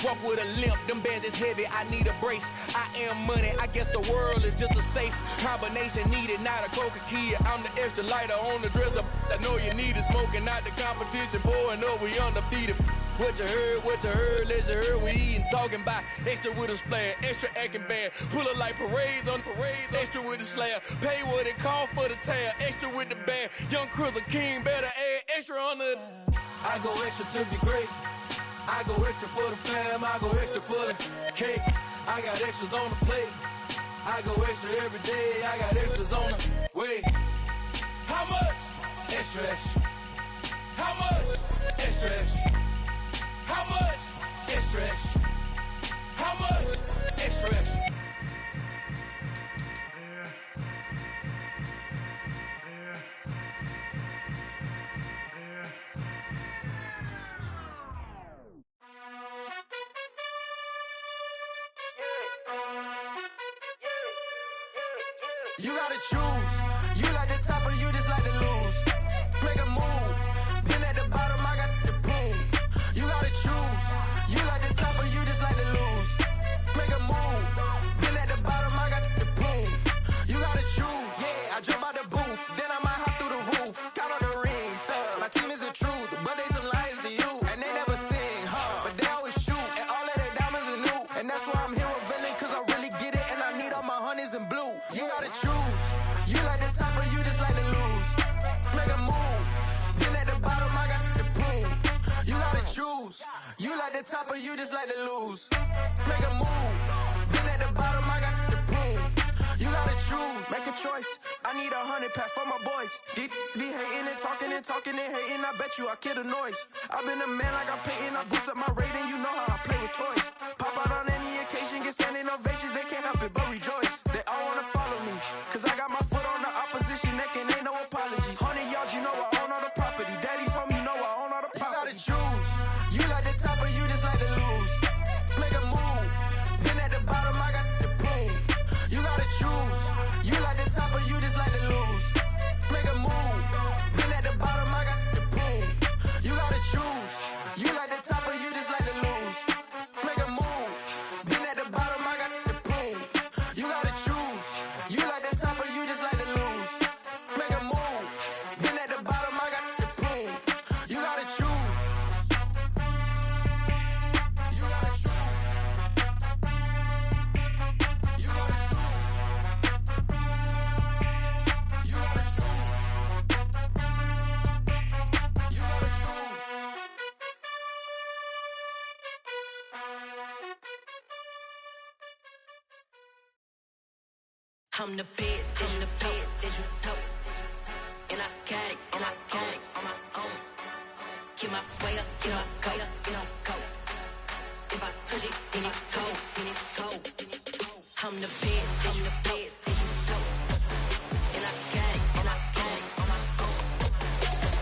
Walk with a limp, them bands is heavy, I need a brace. I am money, I guess the world is just a safe combination needed, not a coca key. I'm the extra lighter on the dresser. I know you need it, smoking out the competition, pouring up, we undefeated. What you heard, let's you heard, we eatin', talking about extra with a splash, extra acting bad, pull it like parades on parades, extra with the slab, pay what it call for the tab, extra with the band, young Chris a king, better add extra on the. I go extra to be great, I go extra for the fam, I go extra for the cake, I got extras on the plate, I go extra every day, I got extras on the way. How much? Extra, extra. How much? Extra, extra. How much? Extra, extra. How much? Extra, extra. You gotta choose. You like the top or you just like to lose. Make a move. Been at the bottom, I got the prove. You gotta choose. You like the top or you just like to lose. Make a move. Been at the bottom, I got the prove. You gotta choose. Yeah, I jump out the booth, then I might hop through the roof. Count on the rings. My team is the truth, but they some liars to you, and they never sing, huh? But they always shoot, and all of their diamonds are new, and that's why I'm here with villain, cause I really get it, and I need all my honeys in blue. You gotta choose. You like the top or you just like to lose. Make a move. Been at the bottom, I got the proof. You gotta choose. You like the top or you just like to lose. Make a move. Been at the bottom, I got the proof. You gotta choose. Make a choice. I need 100 pack for my boys. Be hating and talking and hating. I bet you I kill the noise. I've been a man like I'm Peyton. I boost up my rating. You know how I play with toys. Pop out on any occasion, get standing ovations. They can't help it but rejoice. They all wanna follow me, cause I got my foot on the opposition neck and ain't no apologies. 100 yards, you know I own all the property. Daddy's home, you know I own all the property. You gotta choose. You like the top or you just like to lose. Make a move. Been at the bottom, I got the proof. You gotta choose. You like the top or you just like to lose. Make a move. Been at the bottom, I got the proof. You gotta choose. You like the top or you just like to lose. Make a move. Been at the bottom, I got the proof. You gotta choose. You like the top or you just like to lose. Make a move. Been at the bottom, I got the proof. You gotta choose. You gotta choose. You gotta choose. You gotta choose. You gotta choose. I'm the best, I'm the best, as you know. And I got it, and I got it on my own. Get my way up, get my go, get my go. If I touch it, then it's cold, then it's cold. I'm the best, I'm the best, as you know. And I got it, and I got it on my own.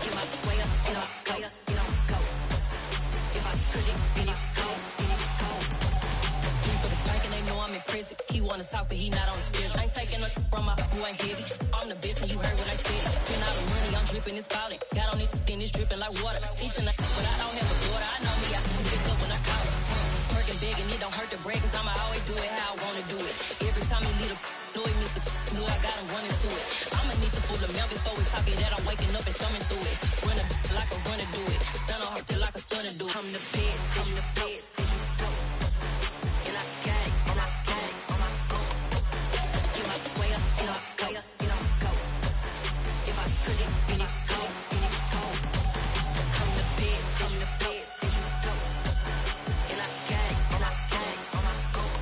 Get my way up, get my go, get my go. If I touch it, then it's cold, then it's cold. For the bank and they know I'm impressive. He wanna talk, but he not on the schedule. I ain't taking no from my who ain't heavy. I'm the best and you heard what I said. Spend all the money, I'm dripping, it's falling. Got on it, then it's dripping like water. Teaching but I don't have a daughter. I know me, I can pick up when I call her. Working big and it don't hurt to break, cause I'ma always do it how I wanna do it. Every time he leave the know it, Mr. Know I got him running to it. I'ma need to pull the mail before we talk it that I'm waking up and thumbing through it. Run a like a runner do it. Stun on her till like a stunner do it. I'm the best, I'm the best, as you know. And I got it, and I got it on my own. Get my way up, get my go, get my go. If I touch it, then it's cold, then it's cold. I'm the best, I'm the best, as you know. And I got it, and I got it on my own.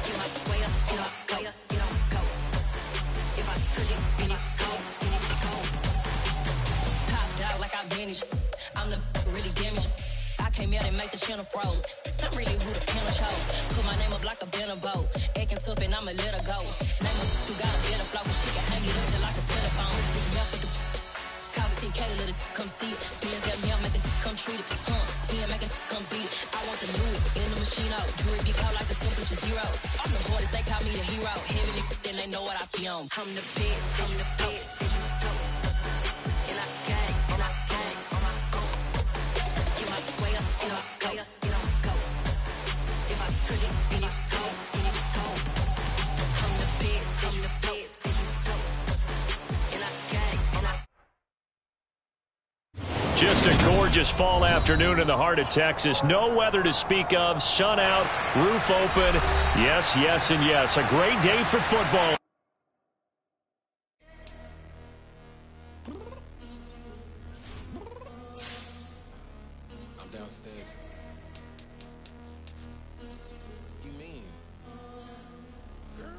Get my way up, get my go, get my go. If I touch it, then it's cold, then it's cold. Top dog like I vanished. I'm the really damaged. I came out and make the channel froze. I'm really who the panel chose. Put my name up like a banner boat. Acting tough and I'ma let her go. Name her who got a better flow, but she can hang it up just like a telephone. This mouth with the cost 10K to let it come see it. Benz got me, I'm making come treat it. Spin making come beat it. I want the new it in the machine out. Jewelry be cold like the temperature zero. I'm the hardest, they call me the hero. Heaven then they know what I be on. I'm the best, I'm the best, as you know. And I got it, and I got it on my own. Get my way up, get my go, get my go. touch it, then you go. I'm the best, then you go. And I got it, and I Just a gorgeous fall afternoon in the heart of Texas. No weather to speak of. Sun out, roof open. Yes, yes, and yes. A great day for football. I'm downstairs. You mean? Girl.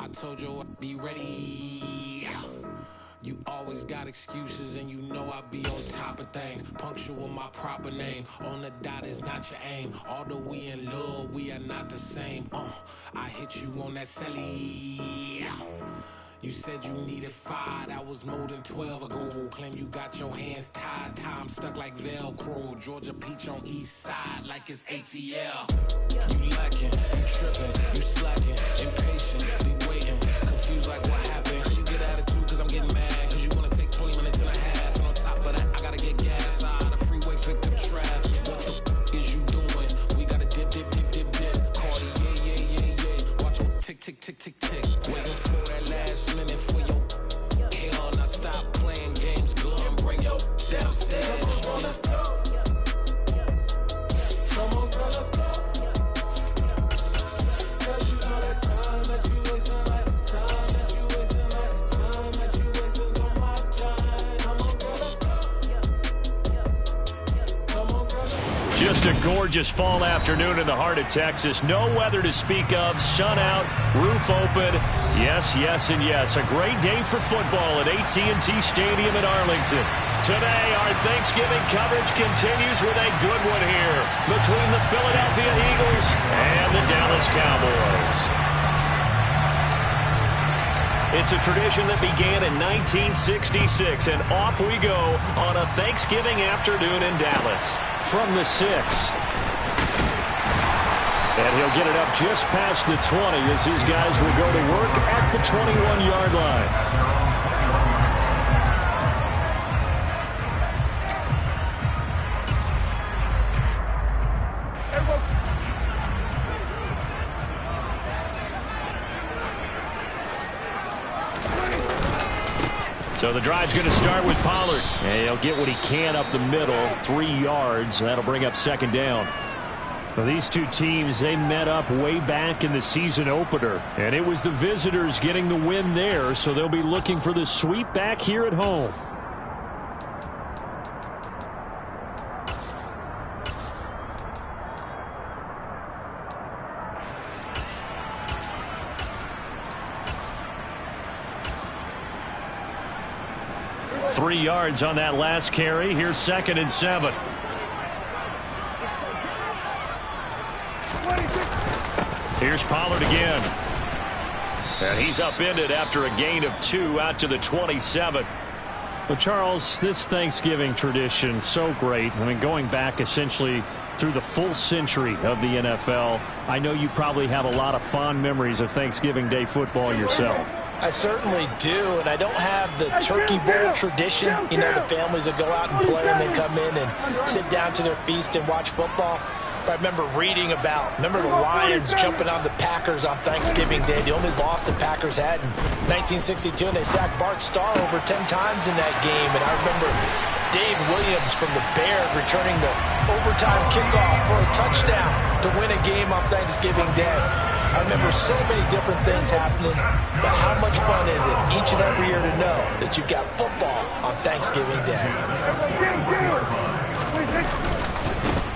I told you I'd be ready. You always got excuses and you know I be on top of things. Punctual my proper name. On the dot is not your aim. Although we in love, we are not the same. I hit you on that celly. You said you needed 5, that was more than 12 ago. Claim you got your hands tied, time stuck like Velcro. Georgia peach on east side like it's ATL. You lacking, you tripping, you slacking, impatient, be waiting, confused like what happened. You get attitude cause I'm getting mad, cause you wanna take 20 minutes and a half. And on top of that, I gotta get gas out of the freeway, picked up traffic. What the is you doing? We gotta dip, dip, dip, dip, dip. Cardi, yeah. Watch your tick, tick, tick, tick, tick. Waiting for that last minute for your hell. Now stop playing games, go and bring your downstairs. Come on, let's go. Come on, girl, let's go. Cause you know that time that you wasting, like time that you wasting, like time that you wasting on my time. Come on, girl, let's go. Come on, girl, let's go. Just a gorgeous fall afternoon in the heart of Texas. No weather to speak of. Sun out, roof open. Yes, yes, and yes. A great day for football at AT&T Stadium in Arlington. Today, our Thanksgiving coverage continues with a good one here between the Philadelphia Eagles and the Dallas Cowboys. It's a tradition that began in 1966, and off we go on a Thanksgiving afternoon in Dallas. From the 6. And he'll get it up just past the 20 as his guys will go to work at the 21-yard line. So the drive's going to start with Pollard. And he'll get what he can up the middle, 3 yards. That'll bring up second down. Well, these two teams, they met up way back in the season opener, and it was the visitors getting the win there, so they'll be looking for the sweep back here at home. Three yards on that last carry. Here's 2nd and 7. Here's Pollard again. And he's upended after a gain of 2 out to the 27. Well, Charles, this Thanksgiving tradition, so great. I mean, going back essentially through the full century of the NFL, I know you probably have a lot of fond memories of Thanksgiving Day football yourself. I certainly do, and I don't have the turkey bowl tradition. You know, the families that go out and play and then come in and sit down to their feast and watch football. I remember reading about, the Lions jumping on the Packers on Thanksgiving Day. The only loss the Packers had in 1962, and they sacked Bart Starr over 10 times in that game. And I remember Dave Williams from the Bears returning the overtime kickoff for a touchdown to win a game on Thanksgiving Day. I remember so many different things happening, but how much fun is it each and every year to know that you've got football on Thanksgiving Day?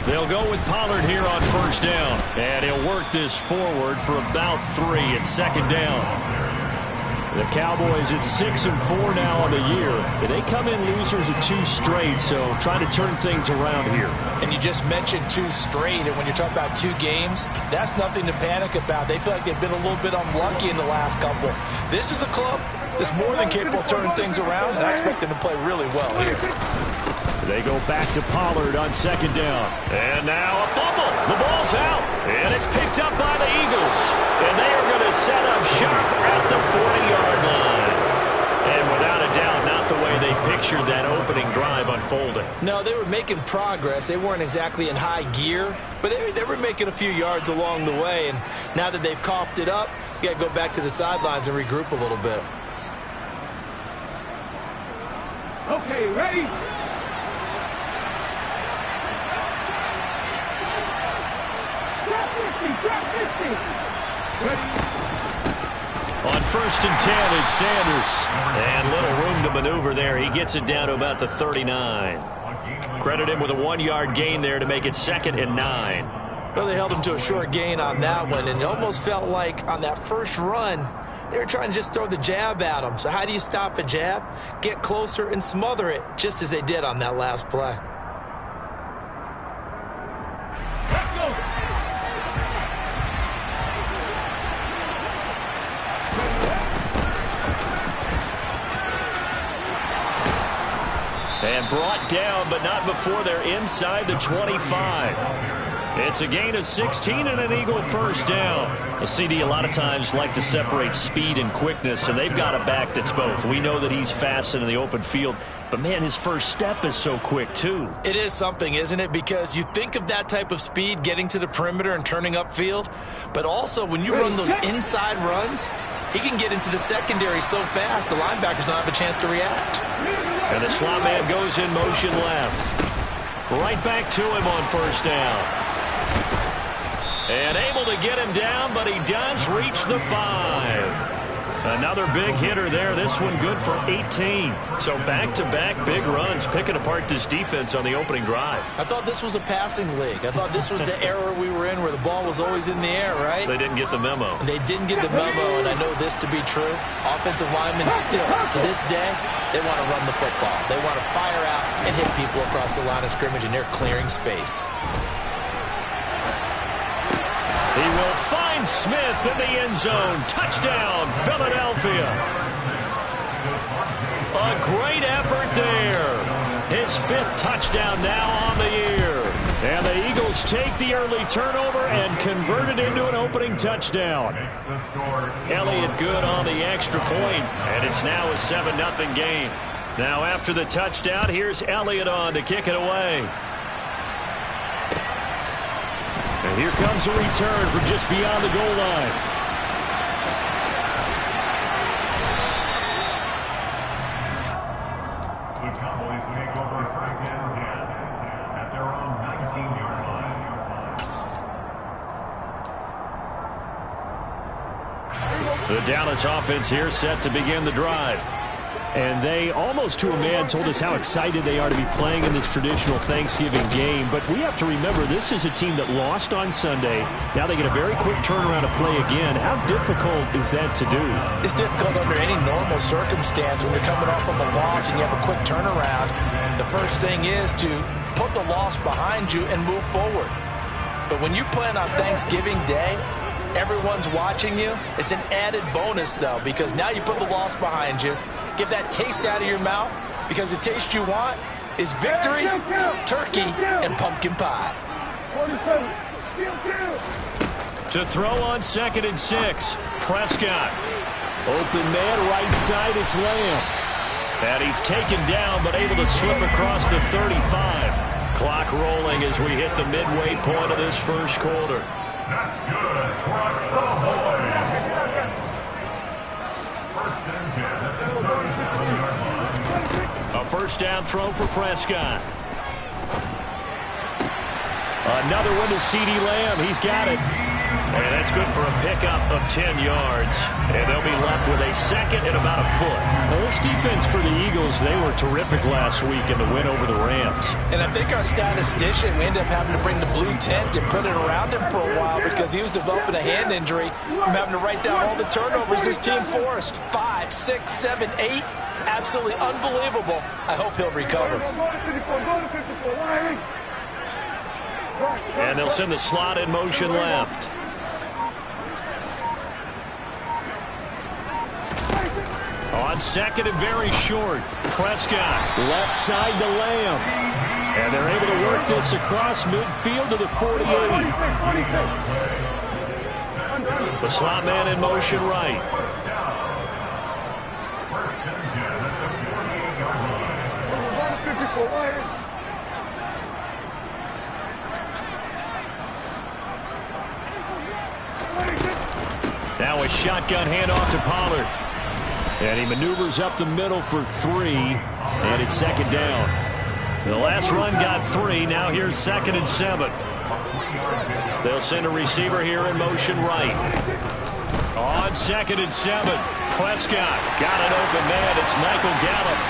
They'll go with Pollard here on first down, and he'll work this forward for about 3 at second down. The Cowboys at 6-4 now on the year. They come in losers of 2 straight, so trying to turn things around here. And you just mentioned 2 straight, and when you're talking about 2 games, that's nothing to panic about. They feel like they've been a little bit unlucky in the last couple. This is a club that's more than capable of turning things around, and I expect them to play really well here. They go back to Pollard on second down. And now a fumble. The ball's out. And it's picked up by the Eagles. And they are going to set up shop at the 40-yard line. And without a doubt, not the way they pictured that opening drive unfolding? No, they were making progress. They weren't exactly in high gear, but they were making a few yards along the way. And now that they've coughed it up, you got to go back to the sidelines and regroup a little bit. Okay, ready? Drop 50. Ready? On 1st and 10, it's Sanders. And little room to maneuver there. He gets it down to about the 39. Credit him with a 1-yard gain there to make it 2nd and 9. Well, they held him to a short gain on that one, and it almost felt like on that first run, they were trying to just throw the jab at him. So how do you stop a jab? Get closer and smother it, just as they did on that last play. And brought down, but not before they're inside the 25. It's a gain of 16 and an Eagle first down. The CD a lot of times like to separate speed and quickness, and they've got a back that's both. We know that he's fast in the open field, but, man, his first step is so quick, too. It is something, isn't it? Because you think of that type of speed getting to the perimeter and turning upfield, but also when you run those inside runs, he can get into the secondary so fast the linebackers don't have a chance to react. And the slot man goes in motion left. Right back to him on first down. And able to get him down, but he does reach the 5. Another big hitter there. This one good for 18. So back-to-back big runs, picking apart this defense on the opening drive. I thought this was a passing league. I thought this was the era we were in where the ball was always in the air, right? They didn't get the memo. They didn't get the memo, and I know this to be true. Offensive linemen still, to this day, they want to run the football. They want to fire out and hit people across the line of scrimmage, and they're clearing space. He will find Smith in the end zone. Touchdown, Philadelphia. A great effort there. His 5th touchdown now on the year. And the Eagles take the early turnover and convert it into an opening touchdown. Elliott good on the extra point, and it's now a 7-0 game. Now after the touchdown, here's Elliott on to kick it away. And here comes a return from just beyond the goal line. The Cowboys take over 1st and 10 at their own 19-yard line. The Dallas offense here set to begin the drive. And they, almost to a man, told us how excited they are to be playing in this traditional Thanksgiving game. But we have to remember, this is a team that lost on Sunday. Now they get a very quick turnaround to play again. How difficult is that to do? It's difficult under any normal circumstance when you're coming off of a loss and you have a quick turnaround. The first thing is to put the loss behind you and move forward. But when you're playing on Thanksgiving Day, everyone's watching you. It's an added bonus, though, because now you put the loss behind you. Get that taste out of your mouth, because the taste you want is victory, turkey, and pumpkin pie. To throw on 2nd and 6, Prescott. Open man, right side, it's Lamb. And he's taken down, but able to slip across the 35. Clock rolling as we hit the midway point of this first quarter. That's good for a throwaway. 1st and 10 at the 37-yard line. A first down throw for Prescott. Another one to CeeDee Lamb. He's got it. And that's good for a pickup of 10 yards. And they'll be left with a 2nd and about a foot. Well, this defense for the Eagles, they were terrific last week in the win over the Rams. And I think our statistician, we ended up having to bring the blue tent and put it around him for a while because he was developing a hand injury from having to write down all the turnovers this team forced. 5, 6, 7, 8. Absolutely unbelievable. I hope he'll recover. And they'll send the slot in motion left. On 2nd and very short, Prescott left side to Lamb. And they're able to work this across midfield to the 48. The slot man in motion right. Now a shotgun handoff to Pollard. And he maneuvers up the middle for 3, and it's second down. The last run got 3. Now here's 2nd and 7. They'll send a receiver here in motion right. On 2nd and 7, Prescott got an open man. It's Michael Gallup.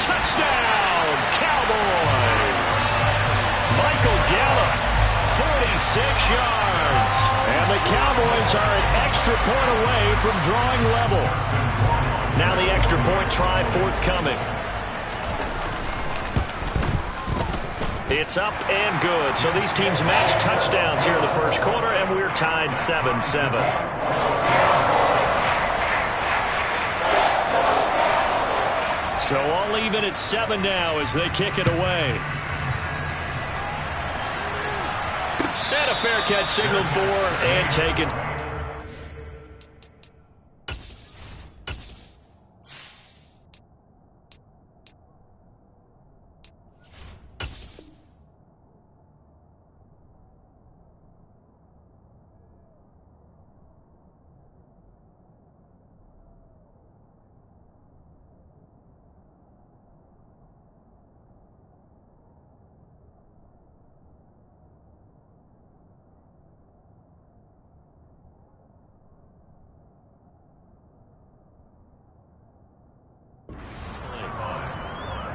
Touchdown, Cowboys! Michael Gallup, 46 yards. And the Cowboys are an extra point away from drawing level. Now the extra point try forthcoming. It's up and good. So these teams match touchdowns here in the first quarter, and we're tied 7-7. So all even at 7 now as they kick it away. And a fair catch signaled for and taken.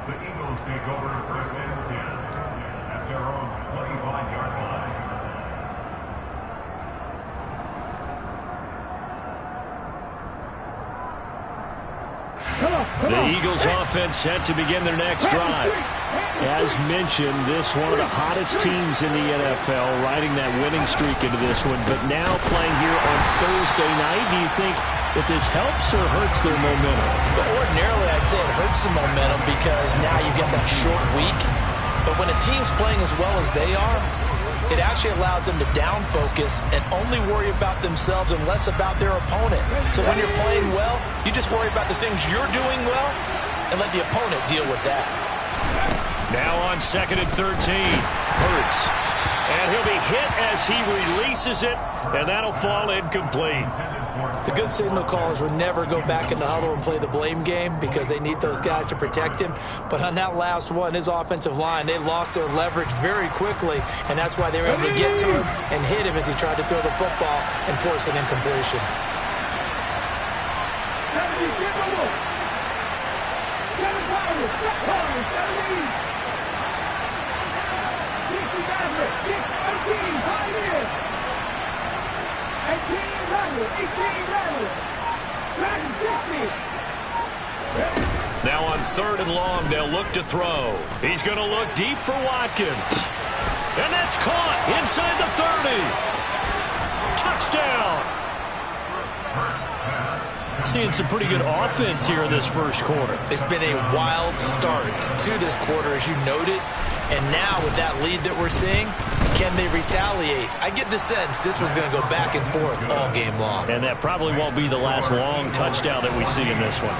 The Eagles take over 1st and 10 at their own 25-yard line. The Eagles offense set to begin their next drive. As mentioned, this one of the hottest teams in the NFL, riding that winning streak into this one, but now playing here on Thursday night. Do you think that this helps or hurts their momentum? But ordinarily, I'd say it hurts the momentum because now you get that short week. But when a team's playing as well as they are, it actually allows them to down focus and only worry about themselves and less about their opponent. So when you're playing well, you just worry about the things you're doing well and let the opponent deal with that. Now on 2nd and 13, Hurts. And he'll be hit as he releases it, and that'll fall incomplete. The good signal callers would never go back in the huddle and play the blame game because they need those guys to protect him. But on that last one, his offensive line, they lost their leverage very quickly, and that's why they were able to get to him and hit him as he tried to throw the football and force an incompletion. Now on 3rd and long, they'll look to throw. He's going to look deep for Watkins. And that's caught inside the 30. Touchdown! Seeing some pretty good offense here in this first quarter. It's been a wild start to this quarter, as you noted. And now with that lead that we're seeing, can they retaliate? I get the sense this one's going to go back and forth all game long. And that probably won't be the last long touchdown that we see in this one.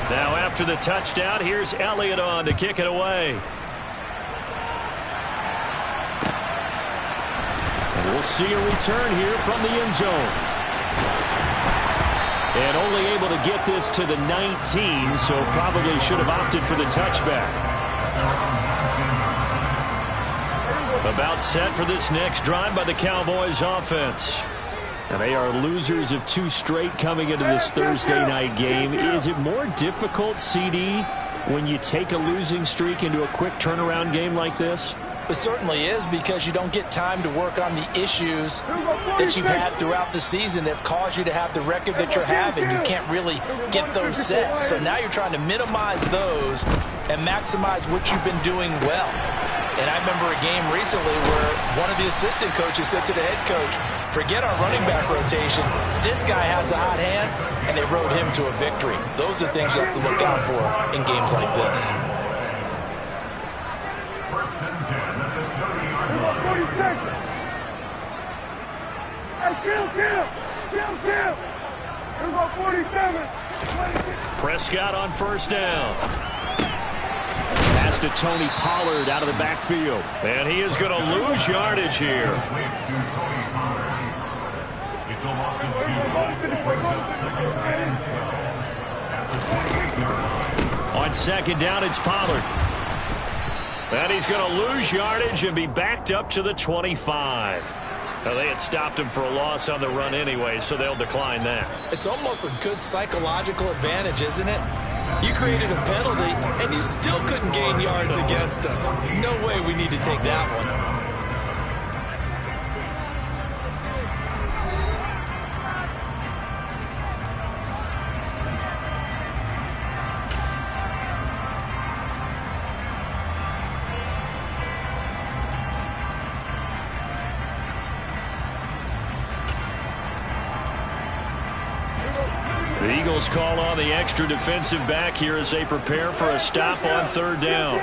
Now after the touchdown, here's Elliott on to kick it away. And we'll see a return here from the end zone. And only able to get this to the 19, so probably should have opted for the touchback. About set for this next drive by the Cowboys offense. And they are losers of 2 straight coming into this Thursday night game. Is it more difficult, CD, when you take a losing streak into a quick turnaround game like this? It certainly is, because you don't get time to work on the issues that you've had throughout the season that have caused you to have the record that you're having. You can't really get those set. So now you're trying to minimize those and maximize what you've been doing well. And I remember a game recently where one of the assistant coaches said to the head coach, forget our running back rotation. This guy has a hot hand, and they rode him to a victory. Those are things you have to look out for in games like this. Prescott on 1st down. to Tony Pollard out of the backfield. And he is going to lose yardage here. It's a loss of 2. Brings up second and 12. At the 28-yard line. On second down, it's Pollard. And he's going to lose yardage and be backed up to the 25. Now, they had stopped him for a loss on the run anyway, so they'll decline that. It's almost a good psychological advantage, isn't it? You created a penalty, and you still couldn't gain yards against us. No way we need to take that one. The Eagles call on the extra defensive back here as they prepare for a stop on third down.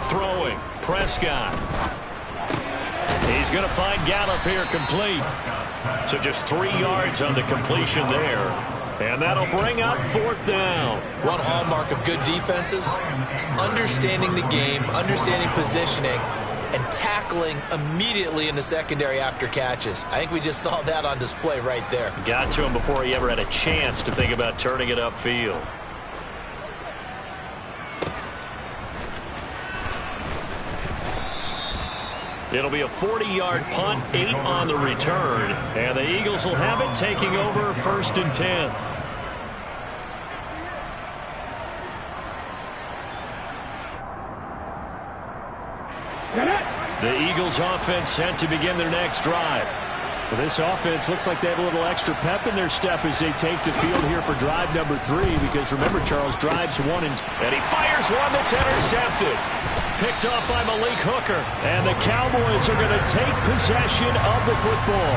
Throwing, Prescott. He's going to find Gallup here complete. So just 3 yards on the completion there. And that'll bring up fourth down. One hallmark of good defenses is understanding the game, understanding positioning, and tackling immediately in the secondary after catches. I think we just saw that on display right there. Got to him before he ever had a chance to think about turning it upfield. It'll be a 40-yard punt, 8 on the return, and the Eagles will have it taking over first and 10. The Eagles offense set to begin their next drive. Well, this offense looks like they have a little extra pep in their step as they take the field here for drive number 3, because remember, Charles, drives 1 and he fires one that's intercepted. Picked off by Malik Hooker. And the Cowboys are going to take possession of the football.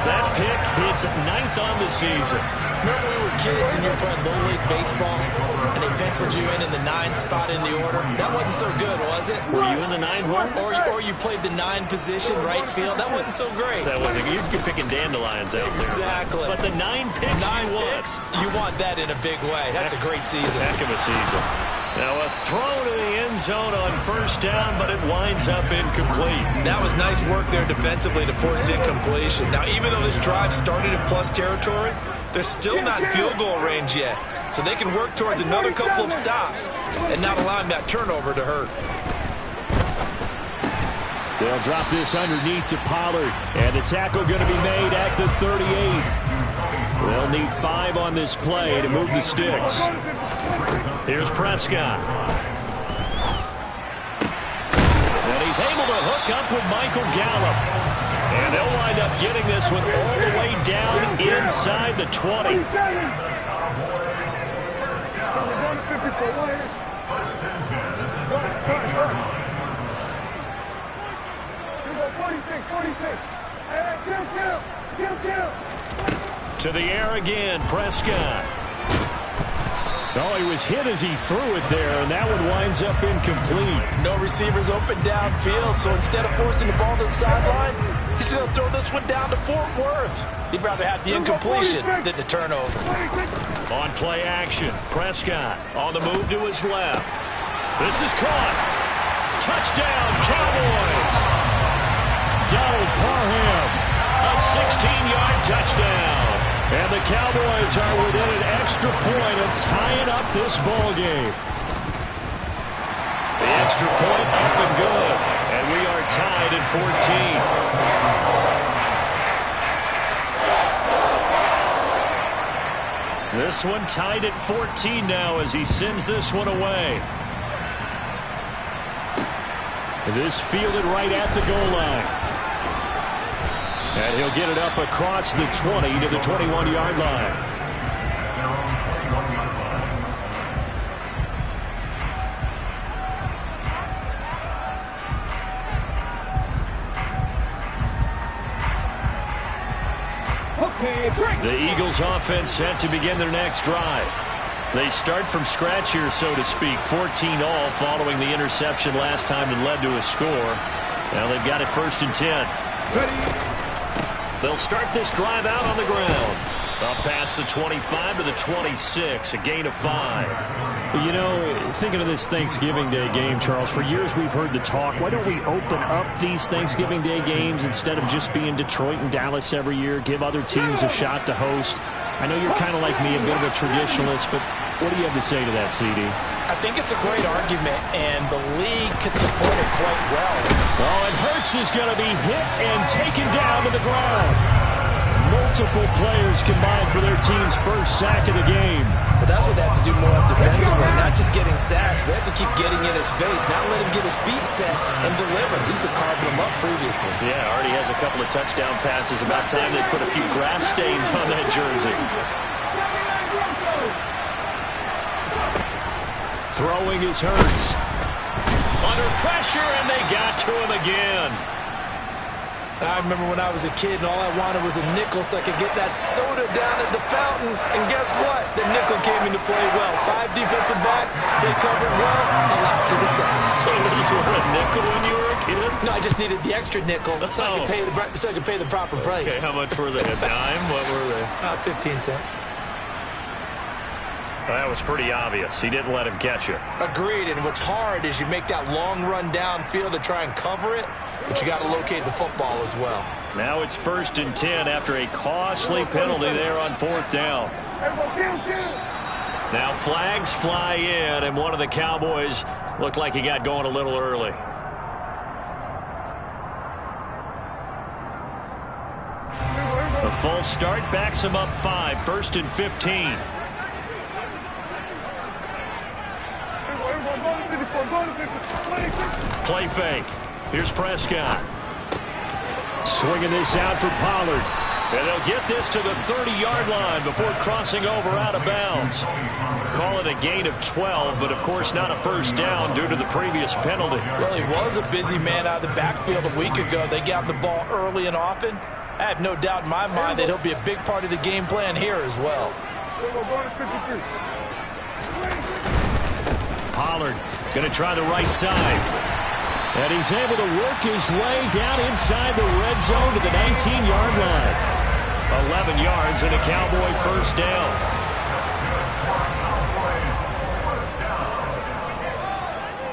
That pick is 9th on the season. Remember we were kids and you were playing Little League baseball and they penciled you in the 9 spot in the order? That wasn't so good, was it? Were you in the 9 hole? Or you played the 9 position, right field? That wasn't so great. That wasn't. You're picking dandelions out there. Exactly. But the 9 picks, 9 picks, you want that in a big way. That's a great season. Heck of a season. Now a throw to the end zone on first down, but it winds up incomplete. That was nice work there defensively to force incompletion. Now, even though this drive started in plus territory, they're still not in field goal range yet. So they can work towards another couple of stops and not allowing that turnover to hurt. They'll drop this underneath to Pollard, and the tackle going to be made at the 38. They'll need 5 on this play to move the sticks. Here's Prescott. And he's able to hook up with Michael Gallup. And they'll wind up getting this one all the way down inside the 20. To the air again, Prescott. Oh, he was hit as he threw it there, and that one winds up incomplete. No receivers open downfield, so instead of forcing the ball to the sideline, he's going to throw this one down to Fort Worth. He'd rather have the incompletion than the turnover. On play action, Prescott on the move to his left. This is caught. Touchdown, Cowboys. Donald Parham, a 16-yard touchdown. And the Cowboys are within an extra point of tying up this ball game. The extra point up and good. And we are tied at 14. This one tied at 14 now as he sends this one away. This fielded right at the goal line. And he'll get it up across the 20 to the 21-yard line. The Eagles offense set to begin their next drive. They start from scratch here, so to speak. 14 all following the interception last time that led to a score. Now they've got it first and 10. They'll start this drive out on the ground. Up past the 25 to the 26, a gain of 5. You know, thinking of this Thanksgiving Day game, Charles, for years we've heard the talk, why don't we open up these Thanksgiving Day games instead of just being Detroit and Dallas every year, give other teams a shot to host? I know you're kind of like me, a bit of a traditionalist, but what do you have to say to that, CD? I think it's a great argument, and the league could support it quite well. Oh, and Hurts is going to be hit and taken down to the ground. Multiple players combined for their team's first sack of the game. But that's what they have to do more of defensively, not just getting sacks, but they have to keep getting in his face, not let him get his feet set and deliver. He's been carving them up previously. Yeah, already has a couple of touchdown passes. About time they put a few grass stains on that jersey. Throwing is Hurts. Under pressure, and they got to him again. I remember when I was a kid and all I wanted was a nickel so I could get that soda down at the fountain. And guess what? The nickel came into play well. 5 defensive backs, they covered well, a lot for the Saints. So you were a nickel when you were a kid? No, I just needed the extra nickel so I could pay the proper price. Okay, how much were they? A dime? What were they? 15 cents. That was pretty obvious. He didn't let him catch it. Agreed, and what's hard is you make that long run downfield to try and cover it, but you got to locate the football as well. Now it's 1st and 10 after a costly penalty there on 4th down. Now flags fly in, and one of the Cowboys looked like he got going a little early. A false start backs him up 5, 1st and 15. Play fake. Here's Prescott. Swinging this out for Pollard. And they'll get this to the 30-yard line before crossing over out of bounds. Call it a gain of 12, but of course not a first down due to the previous penalty. Well, he was a busy man out of the backfield a week ago. They got the ball early and often. I have no doubt in my mind that he'll be a big part of the game plan here as well. Pollard going to try the right side. And he's able to work his way down inside the red zone to the 19-yard line. 11 yards and a Cowboy first down.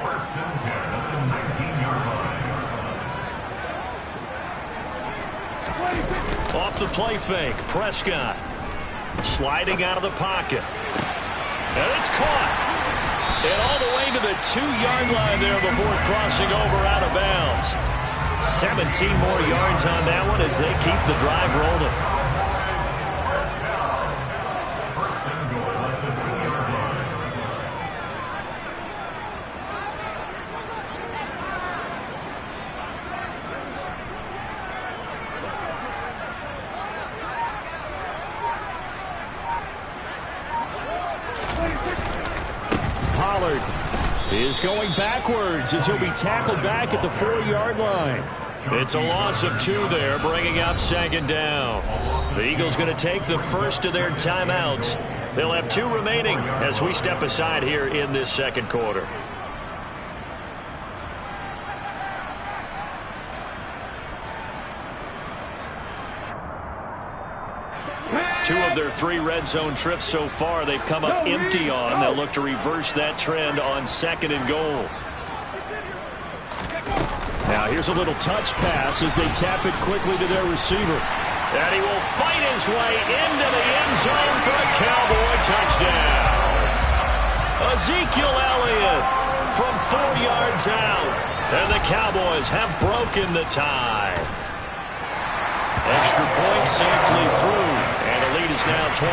First and 10 at the 19-yard line. Off the play fake, Prescott sliding out of the pocket. And it's caught. And all the way to the 2-yard line there before crossing over out of bounds. 17 more yards on that one as they keep the drive rolling. Pollard is going backwards as he'll be tackled back at the 4-yard line. It's a loss of 2 there, bringing up 2nd down. The Eagles going to take the first of their timeouts. They'll have 2 remaining as we step aside here in this second quarter. Two of their 3 red zone trips so far they've come up empty on. They'll look to reverse that trend on 2nd and goal. Now here's a little touch pass as they tap it quickly to their receiver. And he will fight his way into the end zone for a Cowboy touchdown. Ezekiel Elliott from 4 yards out. And the Cowboys have broken the tie. Extra point safely through. And the lead is now 21-14.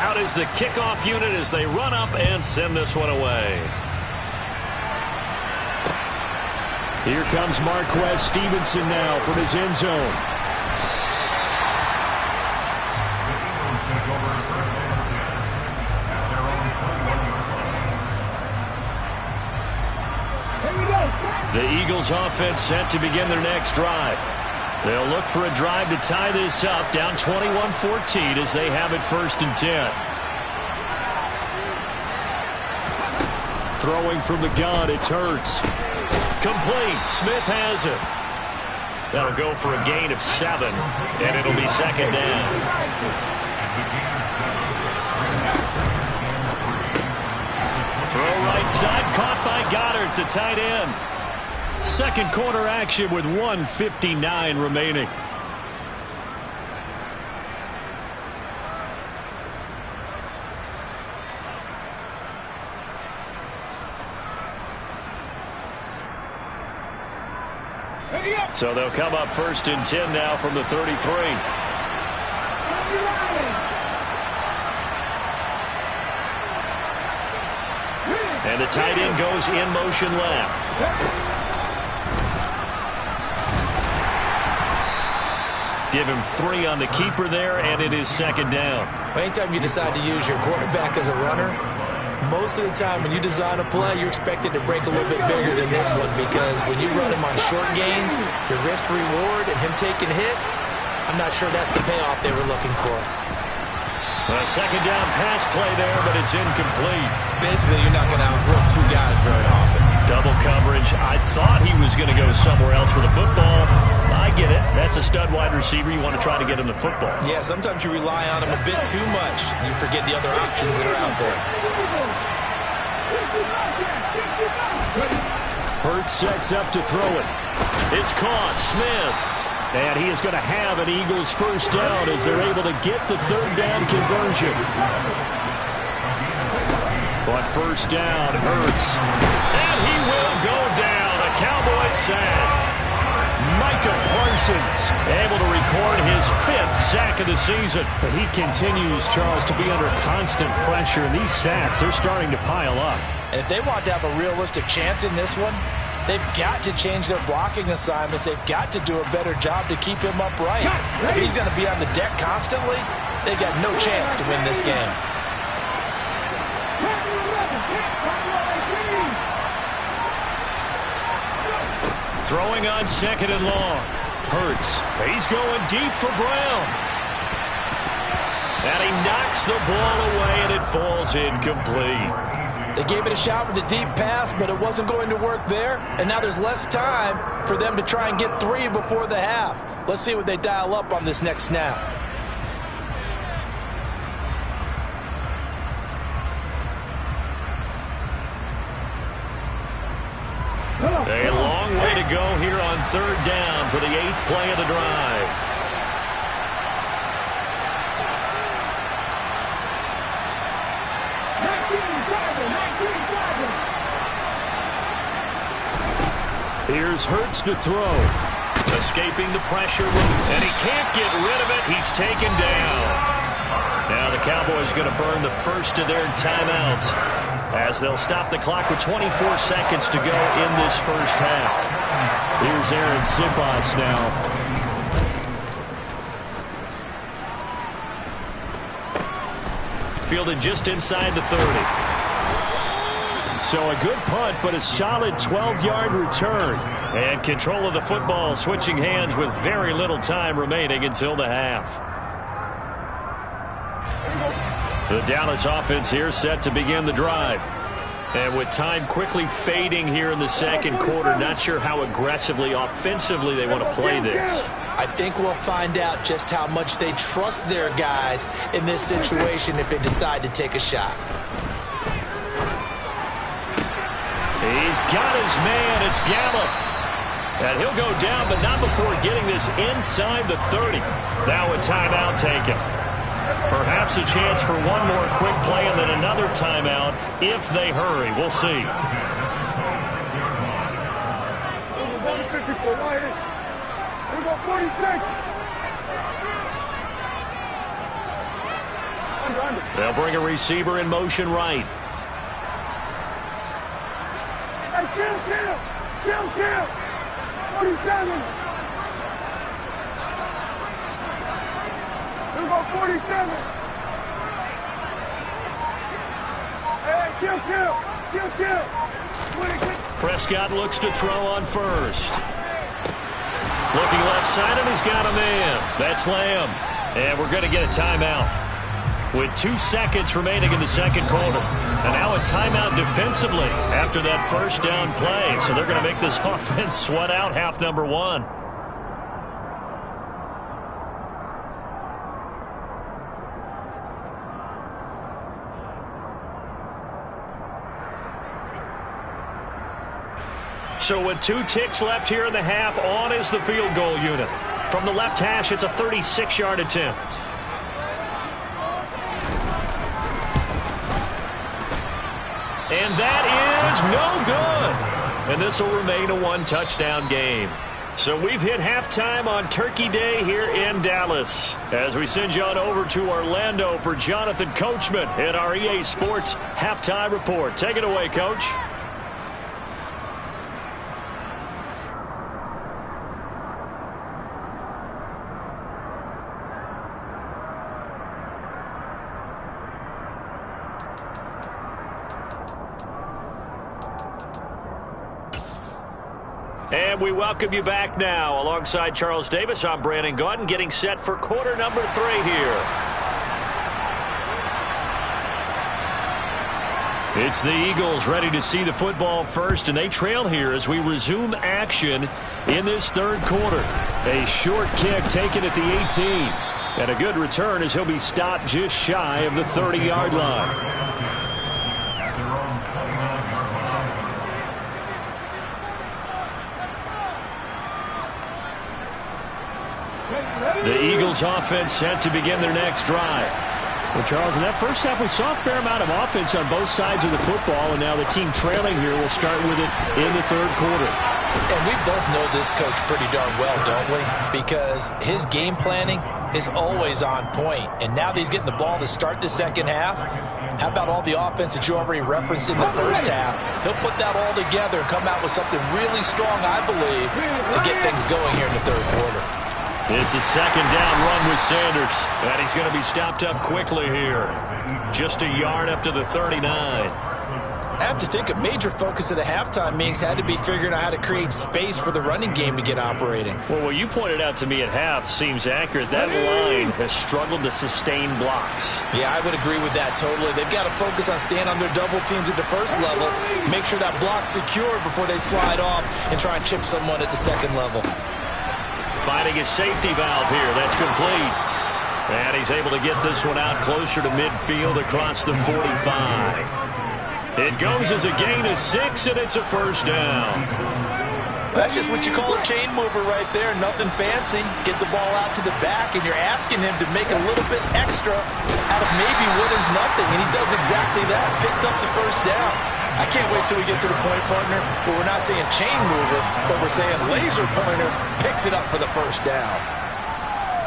Out is the kickoff unit as they run up and send this one away. Here comes Marquez Stevenson now from his end zone. The Eagles offense set to begin their next drive. They'll look for a drive to tie this up, down 21-14 as they have it 1st and 10. Throwing from the gun, it's Hurts. complete. Smith has it. That'll go for a gain of 7, and it'll be second down. Throw right side, caught by Goddard, the tight end. Second quarter action with 1:59 remaining. So they'll come up 1st and 10 now from the 33. And the tight end goes in motion left. Give him 3 on the keeper there, and it is second down. Anytime you decide to use your quarterback as a runner, most of the time when you design a play, you're expected to break a little bit bigger than this one, because when you run him on short gains, your risk-reward and him taking hits, I'm not sure that's the payoff they were looking for. A second down pass play there, but it's incomplete. Basically, you're not going to outwork 2 guys very often. Double coverage. I thought he was going to go somewhere else with the football. I get it. That's a stud wide receiver. You want to try to get him the football. Yeah, sometimes you rely on him a bit too much. You forget the other options that are out there. Hurts sets up to throw it. It's caught. Smith. And he is going to have an Eagles first down as they're able to get the third down conversion. But first down, Hurts. And he will go down. A Cowboys sack. Micah Parsons able to record his 5th sack of the season. But he continues, Charles, to be under constant pressure. And these sacks, they're starting to pile up. And if they want to have a realistic chance in this one, they've got to change their blocking assignments. They've got to do a better job to keep him upright. If he's going to be on the deck constantly, they've got no chance to win this game. Throwing on second and long. Hurts. He's going deep for Brown. And he knocks the ball away, and it falls incomplete. They gave it a shot with a deep pass, but it wasn't going to work there. And now there's less time for them to try and get 3 before the half. Let's see what they dial up on this next snap. A long way to go here on third down for the 8th play of the drive. Here's Hurts to throw. Escaping the pressure, and he can't get rid of it. He's taken down. Now the Cowboys going to burn the first of their timeouts as they'll stop the clock with 24 seconds to go in this first half. Here's Aaron Sipas now. Fielded just inside the 30. So a good punt, but a solid 12-yard return. And control of the football, switching hands with very little time remaining until the half. The Dallas offense here set to begin the drive. And with time quickly fading here in the second quarter, not sure how aggressively, offensively they want to play this. I think we'll find out just how much they trust their guys in this situation if they decide to take a shot. He's got his man. It's Gallup. And he'll go down, but not before getting this inside the 30. Now a timeout taken. Perhaps a chance for one more quick play and then another timeout if they hurry. We'll see. They'll bring a receiver in motion right. Kill! 47! We'll go 47! Hey, kill! Prescott looks to throw on first. Looking left side, and he's got a man. That's Lamb. And we're going to get a timeout. with 2 seconds remaining in the second quarter. And now a timeout defensively after that first down play. So they're going to make this offense sweat out half number one. So with 2 ticks left here in the half, on is the field goal unit. From the left hash, it's a 36-yard attempt. And that is no good. And this will remain a 1-touchdown game. So we've hit halftime on Turkey Day here in Dallas. As we send you on over to Orlando for Jonathan Coachman in our EA Sports Halftime Report. Take it away, Coach. And we welcome you back now. Alongside Charles Davis, I'm Brandon Gaudin, getting set for quarter number 3 here. It's the Eagles ready to see the football first, and they trail here as we resume action in this third quarter. A short kick taken at the 18. And a good return as he'll be stopped just shy of the 30-yard line. The Eagles offense set to begin their next drive. Well, Charles, in that first half, we saw a fair amount of offense on both sides of the football, and now the team trailing here will start with it in the third quarter. And we both know this coach pretty darn well, don't we? Because his game planning is always on point. And now that he's getting the ball to start the second half, how about all the offense that you already referenced in the first half? He'll put that all together and come out with something really strong, I believe, to get things going here in the third quarter. It's a second down run with Sanders. And he's going to be stopped up quickly here. Just a yard up to the 39. I have to think a major focus of the halftime meetings had to be figuring out how to create space for the running game to get operating. Well, what you pointed out to me at half seems accurate. That line has struggled to sustain blocks. Yeah, I would agree with that totally. They've got to focus on staying on their double teams at the first level, make sure that block's secure before they slide off and try and chip someone at the second level. Finding his safety valve here. That's complete. And he's able to get this one out closer to midfield across the 45. It goes as a gain of 6, and it's a first down. That's just what you call a chain mover right there. Nothing fancy. Get the ball out to the back, and you're asking him to make a little bit extra out of maybe what is nothing. And he does exactly that. Picks up the first down. I can't wait till we get to the point, partner, where we're not saying chain mover, but we're saying laser pointer picks it up for the first down.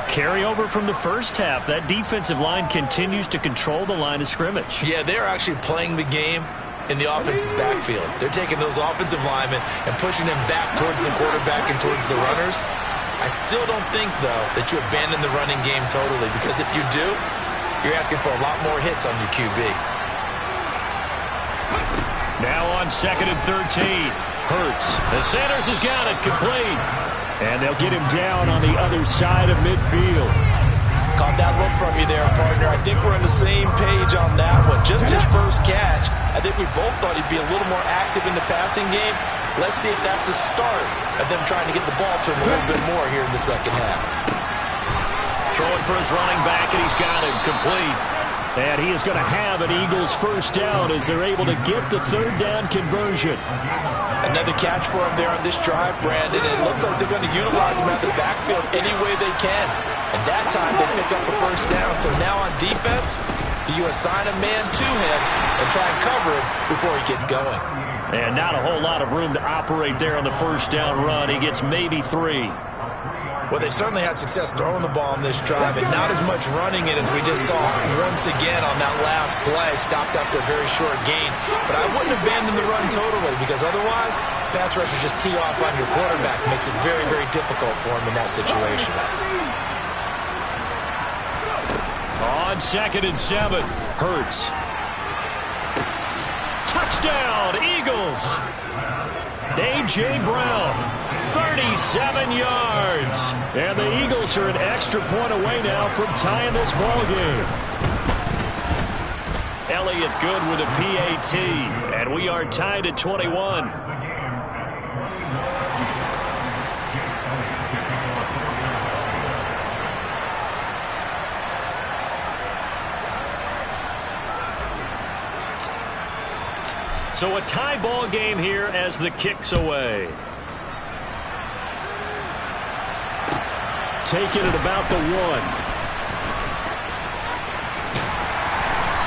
Carryover from the first half. That defensive line continues to control the line of scrimmage. Yeah, they're actually playing the game in the offense's backfield. They're taking those offensive linemen and pushing them back towards the quarterback and towards the runners. I still don't think, though, that you abandon the running game totally, because if you do, you're asking for a lot more hits on your QB. Now on 2nd and 13. Hurts. And Sanders has got it complete. And they'll get him down on the other side of midfield. Caught that look from you there, partner. I think we're on the same page on that one. Just his first catch. I think we both thought he'd be a little more active in the passing game. Let's see if that's the start of them trying to get the ball to him a little bit more here in the second half. Throwing for his running back, and he's got it complete. And he is going to have an Eagles first down as they're able to get the third down conversion. Another catch for him there on this drive, Brandon. And it looks like they're going to utilize him out the backfield any way they can. And that time they pick up a first down. So now on defense, do you assign a man to him and try and cover him before he gets going? And not a whole lot of room to operate there on the first down run. He gets maybe 3. Well, they certainly had success throwing the ball on this drive, and not as much running it as we just saw once again on that last play, stopped after a very short gain. But I wouldn't abandon the run totally, because otherwise, pass rushers just tee off on your quarterback. Makes it very, very difficult for him in that situation. On 2nd and 7, Hurts. Touchdown, Eagles! A.J. Brown, 37 yards. And the Eagles are an extra point away now from tying this ball game. Elliott good with a PAT. And we are tied at 21. So a tie ball game here as the kick's away. Taken at about the 1.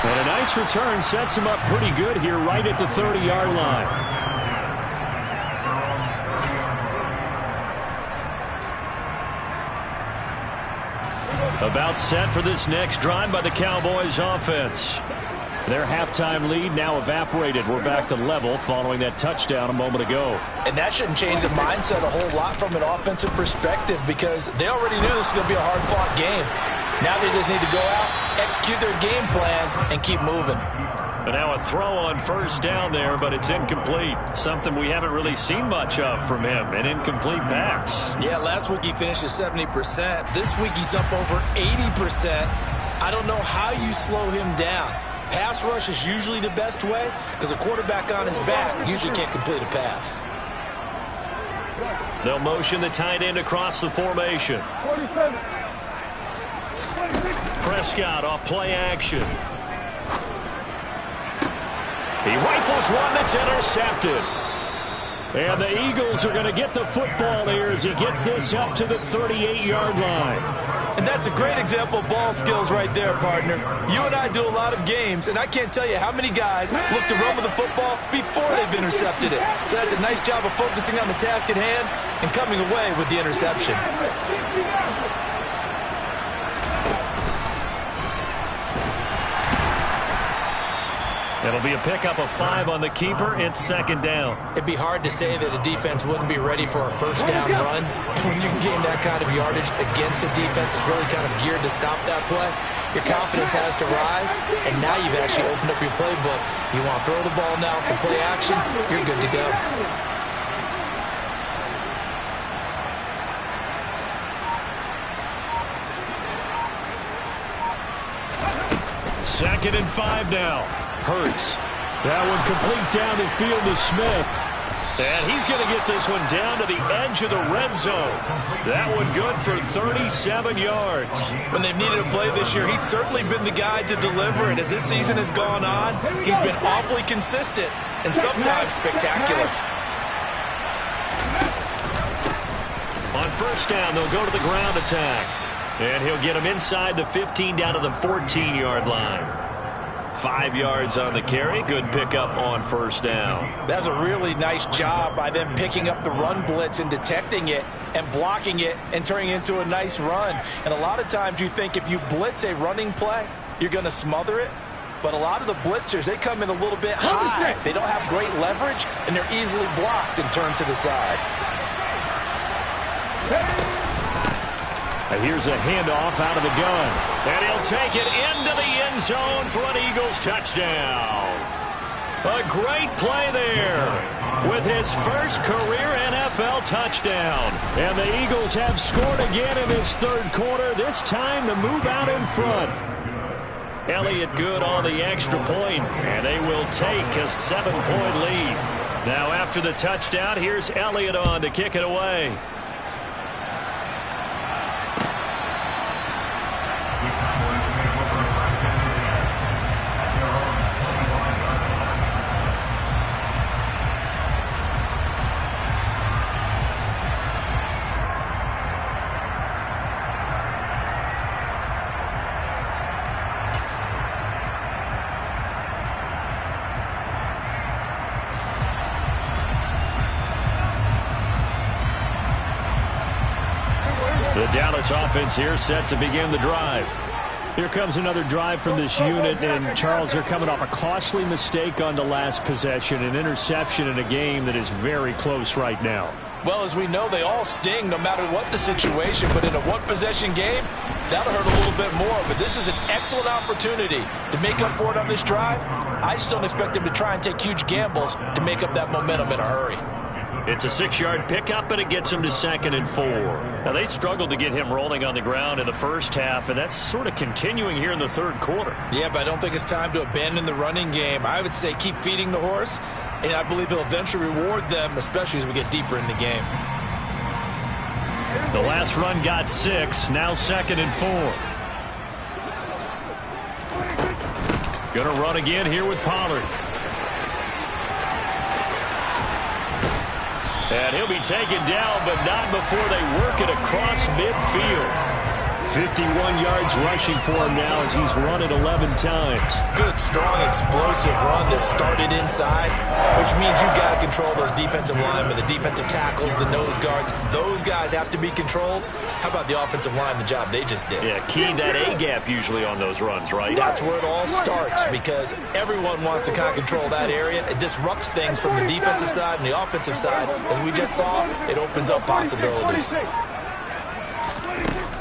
And a nice return sets him up pretty good here right at the 30-yard line. About set for this next drive by the Cowboys offense. Their halftime lead now evaporated. We're back to level following that touchdown a moment ago. And that shouldn't change the mindset a whole lot from an offensive perspective because they already knew this was going to be a hard-fought game. Now they just need to go out, execute their game plan, and keep moving. And now a throw on first down there, but it's incomplete. Something we haven't really seen much of from him, an incomplete pass. Yeah, last week he finished at 70%. This week he's up over 80%. I don't know how you slow him down. Pass rush is usually the best way because a quarterback on his back usually can't complete a pass. They'll motion the tight end across the formation. Prescott off play action. He rifles one that's intercepted. And the Eagles are going to get the football here as he gets this up to the 38-yard line. And that's a great example of ball skills right there, partner. You and I do a lot of games, and I can't tell you how many guys look to run with the football before they've intercepted it. So that's a nice job of focusing on the task at hand and coming away with the interception. It'll be a pickup of 5 on the keeper. It's second down. It'd be hard to say that a defense wouldn't be ready for a first down run. When you can gain that kind of yardage against a defense that's really kind of geared to stop that play, your confidence has to rise, and now you've actually opened up your playbook. If you want to throw the ball now for play action, you're good to go. Second and 5 now. Hurts. That one complete down the field to Smith. And he's going to get this one down to the edge of the red zone. That one good for 37 yards. When they've needed a play this year, he's certainly been the guy to deliver it. As this season has gone on, he's been awfully consistent and sometimes spectacular. On first down, they'll go to the ground attack. And he'll get him inside the 15 down to the 14-yard line. 5 yards on the carry. Good pickup on first down. That's a really nice job by them picking up the run blitz and detecting it and blocking it and turning it into a nice run. And a lot of times you think if you blitz a running play, you're going to smother it. But a lot of the blitzers, they come in a little bit high. They don't have great leverage, and they're easily blocked and turned to the side. Here's a handoff out of the gun. And he'll take it into the end zone for an Eagles touchdown. A great play there with his first career NFL touchdown. And the Eagles have scored again in this third quarter, this time to move out in front. Elliott good on the extra point, and they will take a 7-point lead. Now after the touchdown, here's Elliott on to kick it away. The Dallas offense here set to begin the drive. Here comes another drive from this unit, and Charles, they're coming off a costly mistake on the last possession, an interception in a game that is very close right now. Well, as we know, they all sting no matter what the situation, but in a one-possession game, that'll hurt a little bit more. But this is an excellent opportunity to make up for it on this drive. I just don't expect them to try and take huge gambles to make up that momentum in a hurry. It's a 6-yard pickup, and it gets him to 2nd and 4. Now, they struggled to get him rolling on the ground in the first half, and that's sort of continuing here in the third quarter. Yeah, but I don't think it's time to abandon the running game. I would say keep feeding the horse, and I believe he'll eventually reward them, especially as we get deeper in the game. The last run got 6, now 2nd and 4. Going to run again here with Pollard. And he'll be taken down, but not before they work it across midfield. 51 yards rushing for him now as he's run it 11 times. Good, strong, explosive run that started inside, which means you've got to control those defensive linemen, the defensive tackles, the nose guards. Those guys have to be controlled. How about the offensive line, the job they just did? Yeah, key that A-gap usually on those runs, right? That's where it all starts because everyone wants to kind of control that area. It disrupts things from the defensive side and the offensive side. As we just saw, it opens up possibilities.